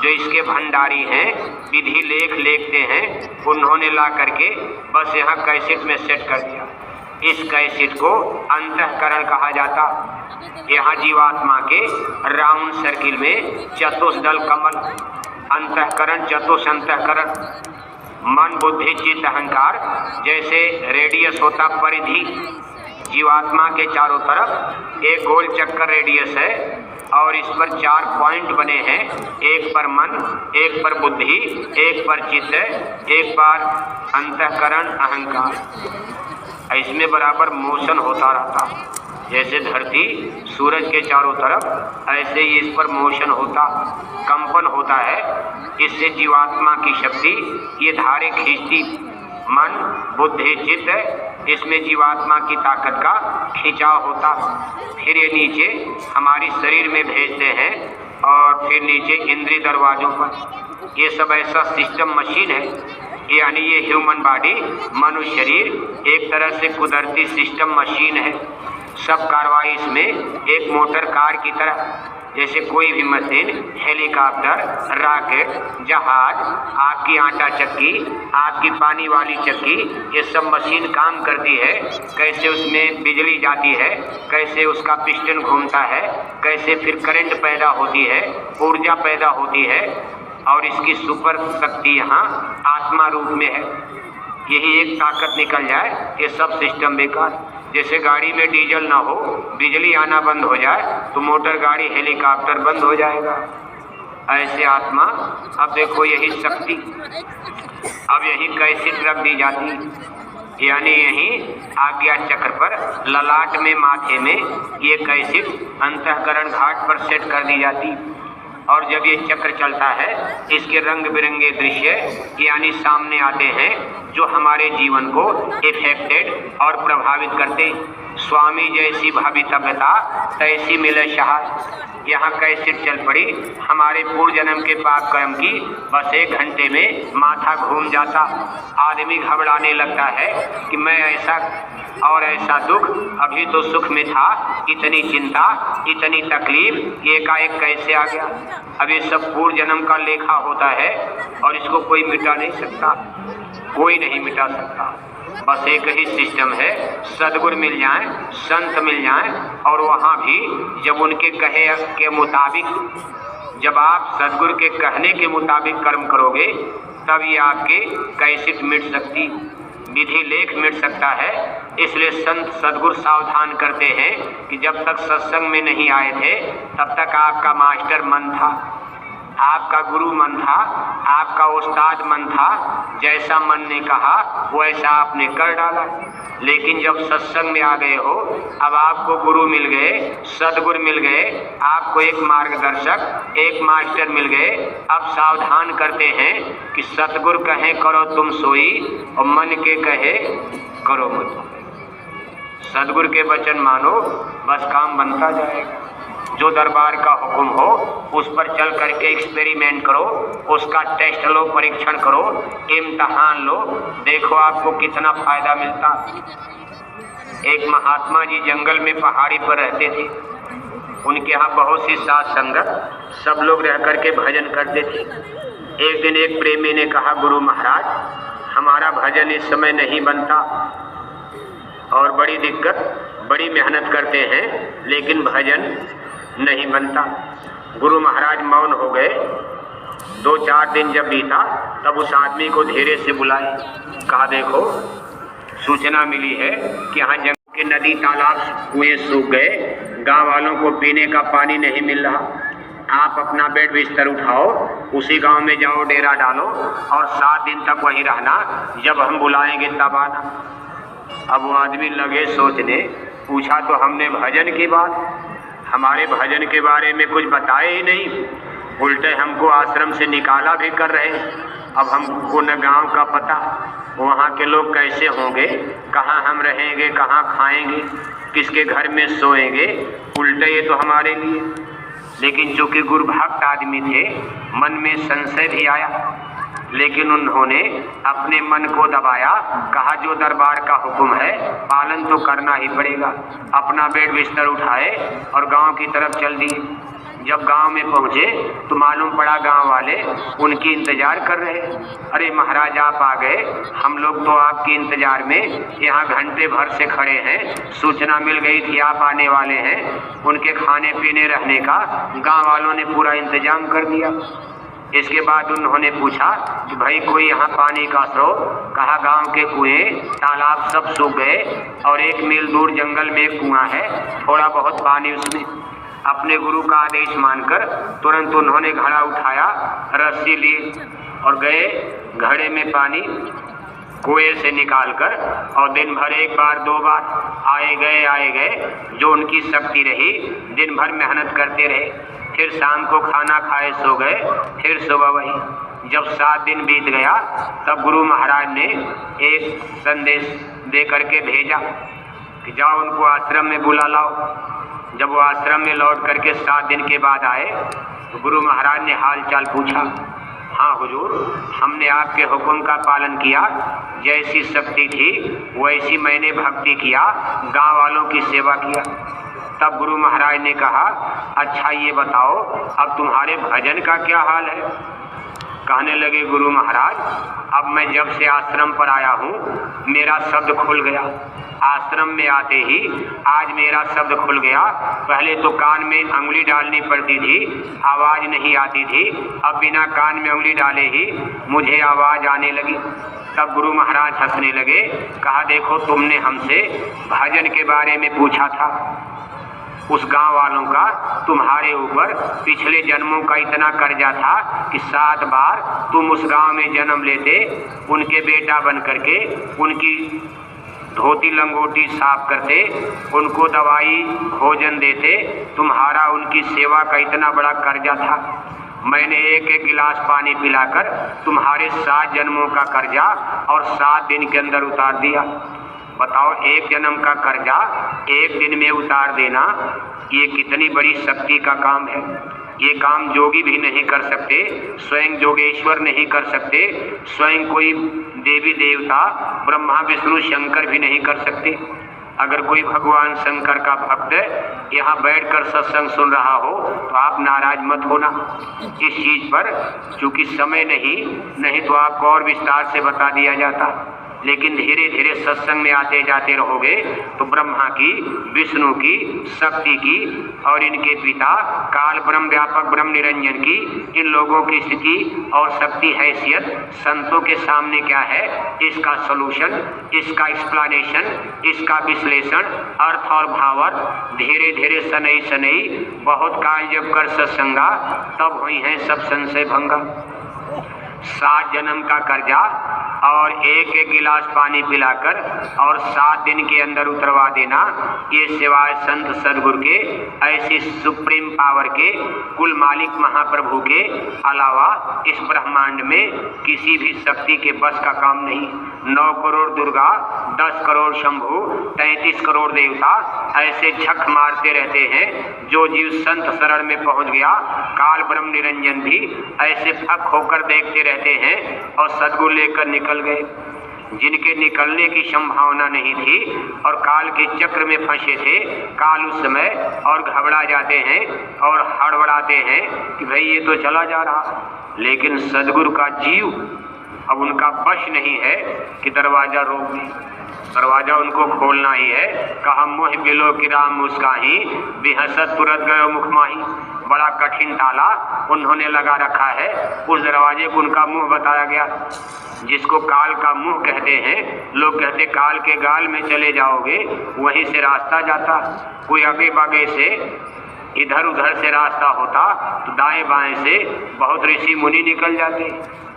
जो इसके भंडारी हैं, विधि लेख लेखते हैं, उन्होंने ला करके बस यहाँ कैसेट में सेट कर दिया। इस कैसेट को अंतःकरण कहा जाता। यहाँ जीवात्मा के राउंड सर्किल में चतुष्दल कमल, अंतःकरण चतुष अंतःकरण, मन बुद्धि चित्त अहंकार जैसे रेडियस होता परिधि, जीवात्मा के चारों तरफ एक गोल चक्कर रेडियस है और इस पर 4 पॉइंट बने हैं, एक पर मन, एक पर बुद्धि, एक पर चित्त, एक पर अंतःकरण अहंकार। इसमें बराबर मोशन होता रहता, जैसे धरती सूरज के चारों तरफ ऐसे ही इस पर मोशन होता, कंपन होता है। इससे जीवात्मा की शक्ति ये धारे खींचती, मन बुद्धि चित्त, इसमें जीवात्मा की ताकत का खिंचाव होता। फिर ये नीचे हमारी शरीर में भेजते हैं और फिर नीचे इंद्रिय दरवाजों पर। ये सब ऐसा सिस्टम मशीन है, यानी ये ह्यूमन बॉडी मनुष्य शरीर एक तरह से कुदरती सिस्टम मशीन है। सब कार्रवाई इसमें एक मोटर कार की तरह, जैसे कोई भी मशीन, हेलीकॉप्टर, रॉकेट, जहाज, आपकी आटा चक्की, आपकी पानी वाली चक्की, ये सब मशीन काम करती है। कैसे उसमें बिजली जाती है, कैसे उसका पिस्टन घूमता है, कैसे फिर करंट पैदा होती है, ऊर्जा पैदा होती है, और इसकी सुपर शक्ति यहाँ आत्मा रूप में है। यही एक ताकत निकल जाए, ये सब सिस्टम बेकार। जैसे गाड़ी में डीजल ना हो, बिजली आना बंद हो जाए तो मोटर गाड़ी हेलीकॉप्टर बंद हो जाएगा। ऐसे आत्मा, अब देखो यही शक्ति, अब यही कैसे रख दी जाती, यानी यही आज्ञा चक्र पर ललाट में माथे में ये कैसे अंतःकरण घाट पर सेट कर दी जाती। और जब ये चक्र चलता है, इसके रंग बिरंगे दृश्य यानी सामने आते हैं जो हमारे जीवन को इफेक्टेड और प्रभावित करते। स्वामी जैसी भवितव्यता तैसी मिले शहाद। यहाँ कैसे चल पड़ी हमारे पूर्व जन्म के पाप कर्म की, बस 1 घंटे में माथा घूम जाता। आदमी घबराने लगता है कि मैं ऐसा और ऐसा दुख, अभी तो सुख में था, इतनी चिंता, इतनी तकलीफ एकाएक कैसे आ गया। अब ये सब पूर्व जन्म का लेखा होता है और इसको कोई मिटा नहीं सकता, कोई नहीं मिटा सकता। बस एक ही सिस्टम है, सद्गुरु मिल जाएं, संत मिल जाएं, और वहाँ भी जब उनके कहे के मुताबिक, जब आप सद्गुरु के कहने के मुताबिक कर्म करोगे, तब ये आपके कैसे मिट सकती, विधि लेख मिट सकता है। इसलिए संत सद्गुरु सावधान करते हैं कि जब तक सत्संग में नहीं आए थे तब तक आपका मास्टर मन था, आपका गुरु मन था, आपका उस्ताद मन था। जैसा मन ने कहा वैसा आपने कर डाला। लेकिन जब सत्संग में आ गए हो, अब आपको गुरु मिल गए, सद्गुरु मिल गए, आपको एक मार्गदर्शक, एक मास्टर मिल गए। अब सावधान करते हैं कि सद्गुरु कहे करो तुम सोई, और मन के कहे करो मत। सद्गुरु के वचन मानो, बस काम बनता जाएगा। जो दरबार का हुक्म हो उस पर चल करके एक्सपेरिमेंट करो, उसका टेस्ट लो, परीक्षण करो, इम्तहान लो, देखो आपको कितना फायदा मिलता। एक महात्मा जी जंगल में पहाड़ी पर रहते थे। उनके यहाँ बहुत सी साथ संगत, सब लोग रह करके भजन करते थे। एक दिन एक प्रेमी ने कहा, गुरु महाराज, हमारा भजन इस समय नहीं बनता और बड़ी दिक्कत, बड़ी मेहनत करते हैं, लेकिन भजन नहीं बनता। गुरु महाराज मौन हो गए। 2-4 दिन जब बीता, तब उस आदमी को धीरे से बुलाए, कहा, देखो सूचना मिली है कि यहाँ जंगल के नदी तालाब कुएं सूख गए, गांव वालों को पीने का पानी नहीं मिल रहा। आप अपना बेड बिस्तर उठाओ, उसी गांव में जाओ, डेरा डालो और 7 दिन तक वहीं रहना, जब हम बुलाएंगे तब आना। अब वो आदमी लगे सोचने, पूछा तो हमने भजन की बात, हमारे भजन के बारे में कुछ बताए ही नहीं, उल्टे हमको आश्रम से निकाला भी कर रहे। अब हमको न गांव का पता, वहाँ के लोग कैसे होंगे, कहाँ हम रहेंगे, कहाँ खाएंगे, किसके घर में सोएंगे, उल्टे ये तो हमारे लिए। लेकिन चूंकि गुरु भक्त आदमी थे, मन में संशय भी आया, लेकिन उन्होंने अपने मन को दबाया, कहा जो दरबार का हुक्म है पालन तो करना ही पड़ेगा। अपना बेड बिस्तर उठाए और गांव की तरफ चल दिए। जब गांव में पहुंचे तो मालूम पड़ा गांव वाले उनकी इंतजार कर रहे। अरे महाराज आप आ गए, हम लोग तो आपके इंतजार में यहाँ घंटे भर से खड़े हैं, सूचना मिल गई थी आप आने वाले हैं। उनके खाने पीने रहने का गांव वालों ने पूरा इंतजाम कर दिया। इसके बाद उन्होंने पूछा कि भाई कोई यहाँ पानी का स्रोत? कहा गांव के कुएं तालाब सब सूख गए और 1 मील दूर जंगल में एक कुआं है, थोड़ा बहुत पानी उसमें। अपने गुरु का आदेश मानकर तुरंत उन्होंने घड़ा उठाया, रस्सी ली और गए घड़े में पानी कुएं से निकालकर, और दिन भर 1 बार 2 बार आए गए जो उनकी शक्ति रही। दिन भर मेहनत करते रहे, फिर शाम को खाना खाए सो गए, फिर सुबह वही। जब 7 दिन बीत गया तब गुरु महाराज ने एक संदेश दे करके भेजा कि जाओ उनको आश्रम में बुला लाओ। जब वो आश्रम में लौट करके 7 दिन के बाद आए तो गुरु महाराज ने हाल चाल पूछा। हाँ हुजूर, हमने आपके हुक्म का पालन किया, जैसी शक्ति थी वैसी मैंने भक्ति किया, गांव वालों की सेवा किया। तब गुरु महाराज ने कहा, अच्छा ये बताओ अब तुम्हारे भजन का क्या हाल है? कहने लगे गुरु महाराज, अब मैं जब से आश्रम पर आया हूँ मेरा शब्द खुल गया। आश्रम में आते ही आज मेरा शब्द खुल गया। पहले तो कान में अंगुली डालनी पड़ती थी, आवाज़ नहीं आती थी, अब बिना कान में अंगुली डाले ही मुझे आवाज़ आने लगी। तब गुरु महाराज हंसने लगे, कहा देखो तुमने हमसे भजन के बारे में पूछा था, उस गांव वालों का तुम्हारे ऊपर पिछले जन्मों का इतना कर्जा था कि 7 बार तुम उस गांव में जन्म लेते, उनके बेटा बन करके उनकी धोती लंगोटी साफ करते, उनको दवाई भोजन देते, तुम्हारा उनकी सेवा का इतना बड़ा कर्जा था। मैंने 1-1 गिलास पानी पिलाकर तुम्हारे 7 जन्मों का कर्जा और 7 दिन के अंदर उतार दिया। बताओ, 1 जन्म का कर्जा 1 दिन में उतार देना, ये कितनी बड़ी शक्ति का काम है। ये काम जोगी भी नहीं कर सकते, स्वयं जोगेश्वर नहीं कर सकते, स्वयं कोई देवी देवता ब्रह्मा विष्णु शंकर भी नहीं कर सकते। अगर कोई भगवान शंकर का भक्त यहाँ बैठकर सत्संग सुन रहा हो तो आप नाराज मत होना इस चीज़ पर, चूँकि समय नहीं तो आपको और विस्तार से बता दिया जाता। लेकिन धीरे धीरे सत्संग में आते जाते रहोगे तो ब्रह्मा की, विष्णु की, शक्ति की और इनके पिता काल ब्रह्म व्यापक ब्रह्म निरंजन की, इन लोगों की स्थिति और शक्ति हैसियत संतों के सामने क्या है, इसका सॉल्यूशन, इसका एक्सप्लेनेशन, इसका विश्लेषण, अर्थ और भावार्थ धीरे धीरे सनई बहुत काल जब कर सत्संगा तब हुई है सब संशय भंगा। 7 जन्म का कर्जा और 1-1 गिलास पानी पिलाकर और 7 दिन के अंदर उतरवा देना, ये सिवाय संत सदगुरु के, ऐसी सुप्रीम पावर के, कुल मालिक महाप्रभु के अलावा इस ब्रह्मांड में किसी भी शक्ति के बस का काम नहीं। 9 करोड़ दुर्गा, 10 करोड़ शंभु, 33 करोड़ देवता ऐसे झक मारते रहते हैं। जो जीव संत शरण में पहुंच गया, काल ब्रह्म निरंजन भी ऐसे फक होकर देखते रहते हैं और सद्गुरु लेकर निकल गए। जिनके निकलने की संभावना नहीं थी और काल के चक्र में फंसे थे, काल उस समय और घबरा जाते हैं और हड़बड़ाते हैं कि भाई ये तो चला जा रहा। लेकिन सद्गुरु का जीव अब उनका वश नहीं है कि दरवाजा रोक दे, दरवाजा उनको खोलना ही है। कहा मोह बिलो कि राम मुस्काही, बेहसत तुरंत गयो मुख माही। बड़ा कठिन ताला उन्होंने लगा रखा है, उस दरवाजे को उनका मुंह बताया गया, जिसको काल का मुंह कहते हैं। लोग कहते काल के गाल में चले जाओगे वहीं से रास्ता जाता, कोई आगे बागे से इधर उधर से रास्ता होता तो दाएं बाएं से बहुत ऋषि मुनि निकल जाते।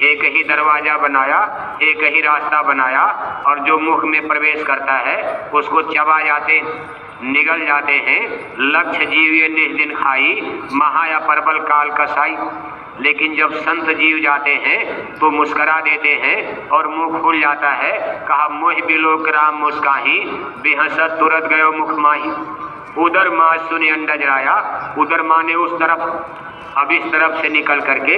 एक ही दरवाजा बनाया, एक ही रास्ता बनाया और जो मुख में प्रवेश करता है उसको चबा जाते, निगल जाते हैं। लक्ष्य जीविए निस्दिन खाई, महाया परबल काल कसाई। लेकिन जब संत जीव जाते हैं तो मुस्करा देते हैं और मुंह खुल जाता है। कहा मोह बिलोक राम मुस्काही, बेहसत तुरंत गयो मुख माही। उधर माँ सुने अंडजराया, उधर माने उस तरफ। अब इस तरफ से निकल करके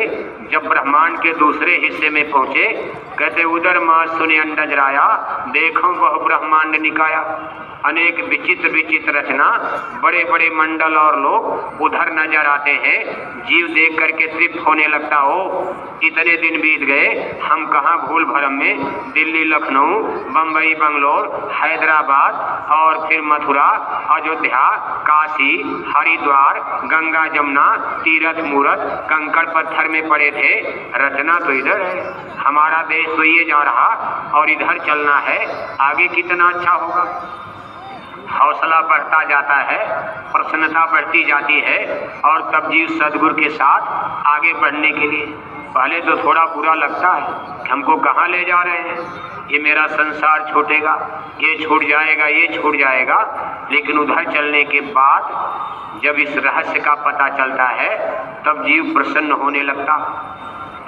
जब ब्रह्मांड के दूसरे हिस्से में पहुंचे, कहते उधर माँ सुने अंडजराया, देखो वह ब्रह्मांड निकाया। अनेक विचित्र विचित्र रचना, बड़े बड़े मंडल और लोग उधर नजर आते हैं। जीव देख करके तृप्त होने लगता हो, इतने दिन बीत गए, हम कहाँ भूल भरम में दिल्ली, लखनऊ, बम्बई, बंगलोर, हैदराबाद और फिर मथुरा, अयोध्या, काशी, हरिद्वार, गंगा जमुना तीर्थ मूरत कंकड़ पत्थर में पड़े थे, रचना तो इधर है। हमारा देश तो ये जा रहा और इधर चलना है, आगे कितना अच्छा होगा। हौसला बढ़ता जाता है, प्रसन्नता बढ़ती जाती है और तब जीव सद्गुरु के साथ आगे बढ़ने के लिए पहले तो थोड़ा बुरा लगता है कि हमको कहाँ ले जा रहे हैं, ये मेरा संसार छूटेगा, ये छूट जाएगा, ये छूट जाएगा। लेकिन उधर चलने के बाद जब इस रहस्य का पता चलता है तब जीव प्रसन्न होने लगता।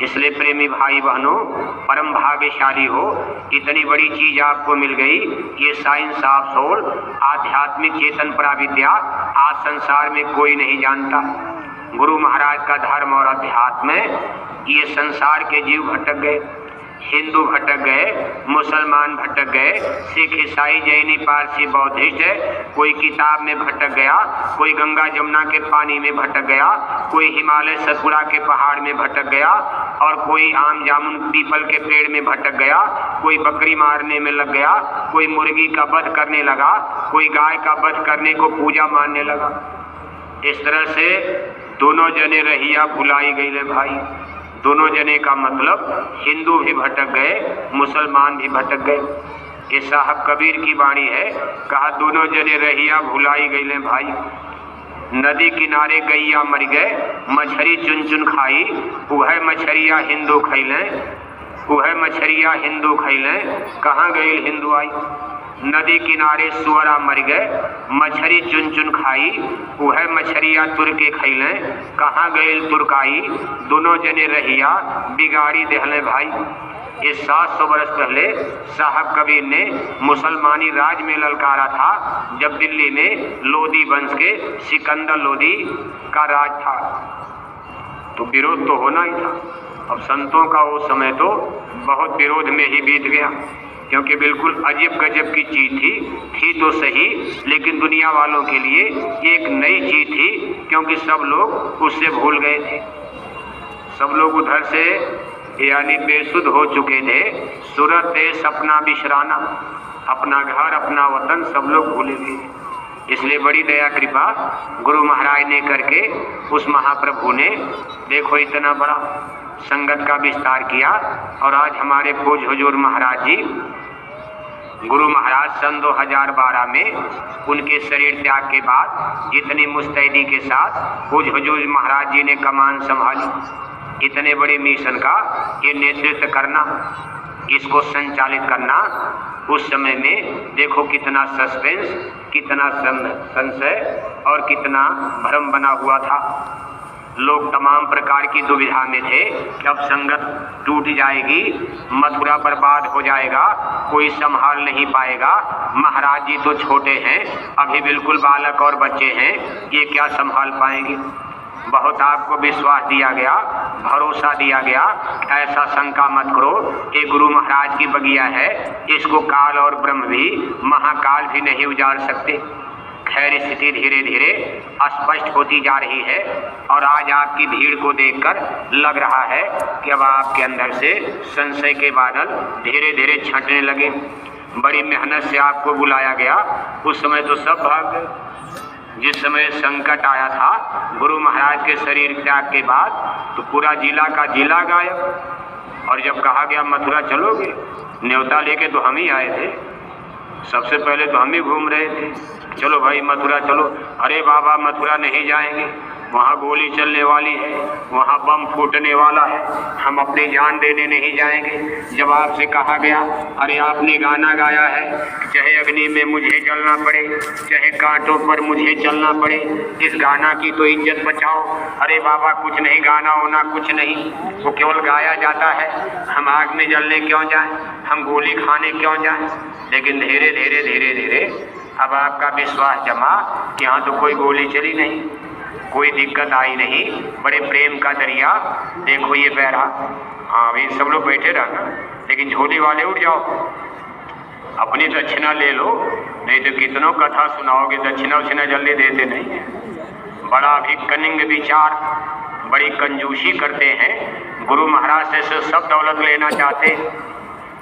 इसलिए प्रेमी भाई बहनों, परम भाग्यशाली हो, इतनी बड़ी चीज आपको मिल गई। ये साइंस ऑफ सोल, आध्यात्मिक चेतन पराविद्या आज संसार में कोई नहीं जानता। गुरु महाराज का धर्म और अध्यात्म ये संसार के जीव भटक गए, हिंदू भटक गए, मुसलमान भटक गए, सिख ईसाई जैनी पारसी बौद्धिस्ट है, कोई किताब में भटक गया, कोई गंगा जमुना के पानी में भटक गया, कोई हिमालय सतपुड़ा के पहाड़ में भटक गया और कोई आम जामुन पीपल के पेड़ में भटक गया, कोई बकरी मारने में लग गया, कोई मुर्गी का वध करने लगा, कोई गाय का वध करने को पूजा मानने लगा। इस तरह से दोनों जने रहिया भुलाई गई ले भाई। दोनों जने का मतलब हिंदू भी भटक गए, मुसलमान भी भटक गए। ये साहब कबीर की वाणी है, कहा दोनों जने रहिया भुलाई गई ले भाई। नदी किनारे गैया मर गए, मछली चुन चुन खाई, वह मछरिया हिंदू खैले, वह मछरिया हिंदू खैले, कहाँ गई हिंदू आई। नदी किनारे सुअरा मर गए, मछली चुन चुन खाई, वह मछरिया तुर के खैले, कहाँ गए तुरकाई। दोनों जने रहिया बिगाड़ी देहले भाई। ये 700 वर्ष पहले साहब कबीर ने मुसलमानी राज में ललकारा था, जब दिल्ली में लोधी वंश के सिकंदर लोधी का राज था, तो विरोध तो होना ही था। अब संतों का वो समय तो बहुत विरोध में ही बीत गया, क्योंकि बिल्कुल अजीब गजब की चीज थी तो सही, लेकिन दुनिया वालों के लिए एक नई चीज थी, क्योंकि सब लोग उससे भूल गए थे। सब लोग उधर से यानी बेसुध हो चुके थे। सूरत देश अपना बिशराना, अपना घर अपना वतन सब लोग भूले थे। इसलिए बड़ी दया कृपा गुरु महाराज ने करके उस महाप्रभु ने देखो इतना बड़ा संगत का विस्तार किया। और आज हमारे पूज हुजूर महाराज जी, गुरु महाराज सन 2012 में उनके शरीर त्याग के बाद जितनी मुस्तैदी के साथ पूज हुजूर महाराज जी ने कमान संभाली, इतने बड़े मिशन का ये नेतृत्व करना, इसको संचालित करना, उस समय में देखो कितना सस्पेंस, कितना संशय और कितना भ्रम बना हुआ था। लोग तमाम प्रकार की दुविधा में थे, कब संगत टूट जाएगी, मथुरा बर्बाद हो जाएगा, कोई संभाल नहीं पाएगा। महाराज जी तो छोटे हैं, अभी बिल्कुल बालक और बच्चे हैं, ये क्या संभाल पाएंगे। बहुत आपको विश्वास दिया गया, भरोसा दिया गया, ऐसा शंका मत करो, ये गुरु महाराज की बगिया है, इसको काल और ब्रह्म भी महाकाल भी नहीं उजाड़ सकते। खैर स्थिति धीरे धीरे स्पष्ट होती जा रही है और आज आपकी भीड़ को देखकर लग रहा है कि अब आपके अंदर से संशय के बादल धीरे धीरे छंटने लगे। बड़ी मेहनत से आपको बुलाया गया, उस समय तो सब भाग गए। जिस समय संकट आया था गुरु महाराज के शरीर त्याग के बाद, तो पूरा जिला का जिला गायब। और जब कहा गया मथुरा चलोगे, न्योता लेके तो हम ही आए थे, सबसे पहले तो हम ही घूम रहे थे, चलो भाई मथुरा चलो। अरे बाबा मथुरा नहीं जाएंगे, वहाँ गोली चलने वाली है, वहाँ बम फूटने वाला है, हम अपनी जान देने नहीं जाएंगे। जब आपसे कहा गया, अरे आपने गाना गाया है, चाहे अग्नि में मुझे जलना पड़े, चाहे कांटों पर मुझे चलना पड़े, इस गाना की तो इज्जत बचाओ। अरे बाबा कुछ नहीं, गाना होना कुछ नहीं, वो केवल गाया जाता है, हम आग में जलने क्यों जाएं, हम गोली खाने क्यों जाएं। लेकिन धीरे धीरे धीरे धीरे अब आपका विश्वास जमा कि यहाँ तो कोई गोली चली नहीं, कोई दिक्कत आई नहीं, बड़े प्रेम का दरिया देखो ये बह रहा। हाँ भाई सब लोग बैठे रहना, लेकिन झोली वाले उठ जाओ, अपनी दक्षिणा ले लो, नहीं तो कितनों कथा सुनाओगे, दक्षिणा उछिना जल्दी देते नहीं है। बड़ा भी कनिंग विचार, बड़ी कंजूसी करते हैं। गुरु महाराज से सब दौलत लेना चाहते,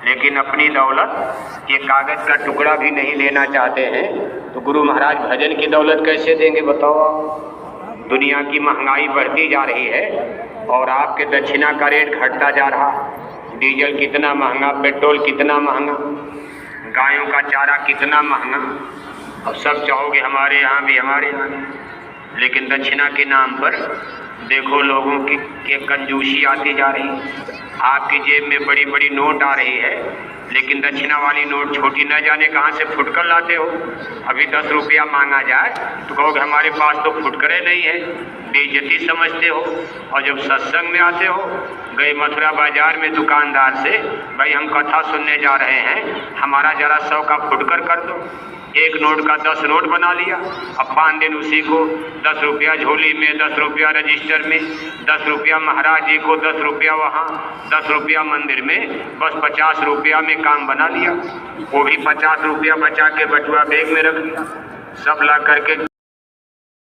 लेकिन अपनी दौलत ये कागज का टुकड़ा भी नहीं लेना चाहते हैं। तो गुरु महाराज भजन की दौलत कैसे देंगे बताओ आप। दुनिया की महंगाई बढ़ती जा रही है और आपके दक्षिणा का रेट घटता जा रहा। डीजल कितना महंगा, पेट्रोल कितना महंगा, गायों का चारा कितना महंगा। अब सब चाहोगे हमारे यहाँ भी, हमारे यहाँ भी। लेकिन दक्षिणा के नाम पर देखो लोगों की कंजूसी आती जा रही। आपकी जेब में बड़ी बड़ी नोट आ रही है, लेकिन दक्षिणा वाली नोट छोटी न जाने कहाँ से फुटकर लाते हो। अभी 10 रुपया मांगा जाए तो कहोगे हमारे पास तो फुटकरे नहीं है, बेइज्जती समझते हो। और जब सत्संग में आते हो, गए मथुरा बाजार में दुकानदार से, भाई हम कथा सुनने जा रहे हैं, हमारा जरा 100 का फुटकर कर दो। 1 नोट का 10 नोट बना लिया। अब 5 दिन उसी को 10 रुपया झोली में, 10 रुपया रजिस्टर में, 10 रुपया महाराज जी को, 10 रुपया वहाँ, 10 रुपया मंदिर में, बस 50 रुपया में काम बना लिया। वो भी 50 रुपया बचा के बटुआ बैग में रख लिया। सब ला करके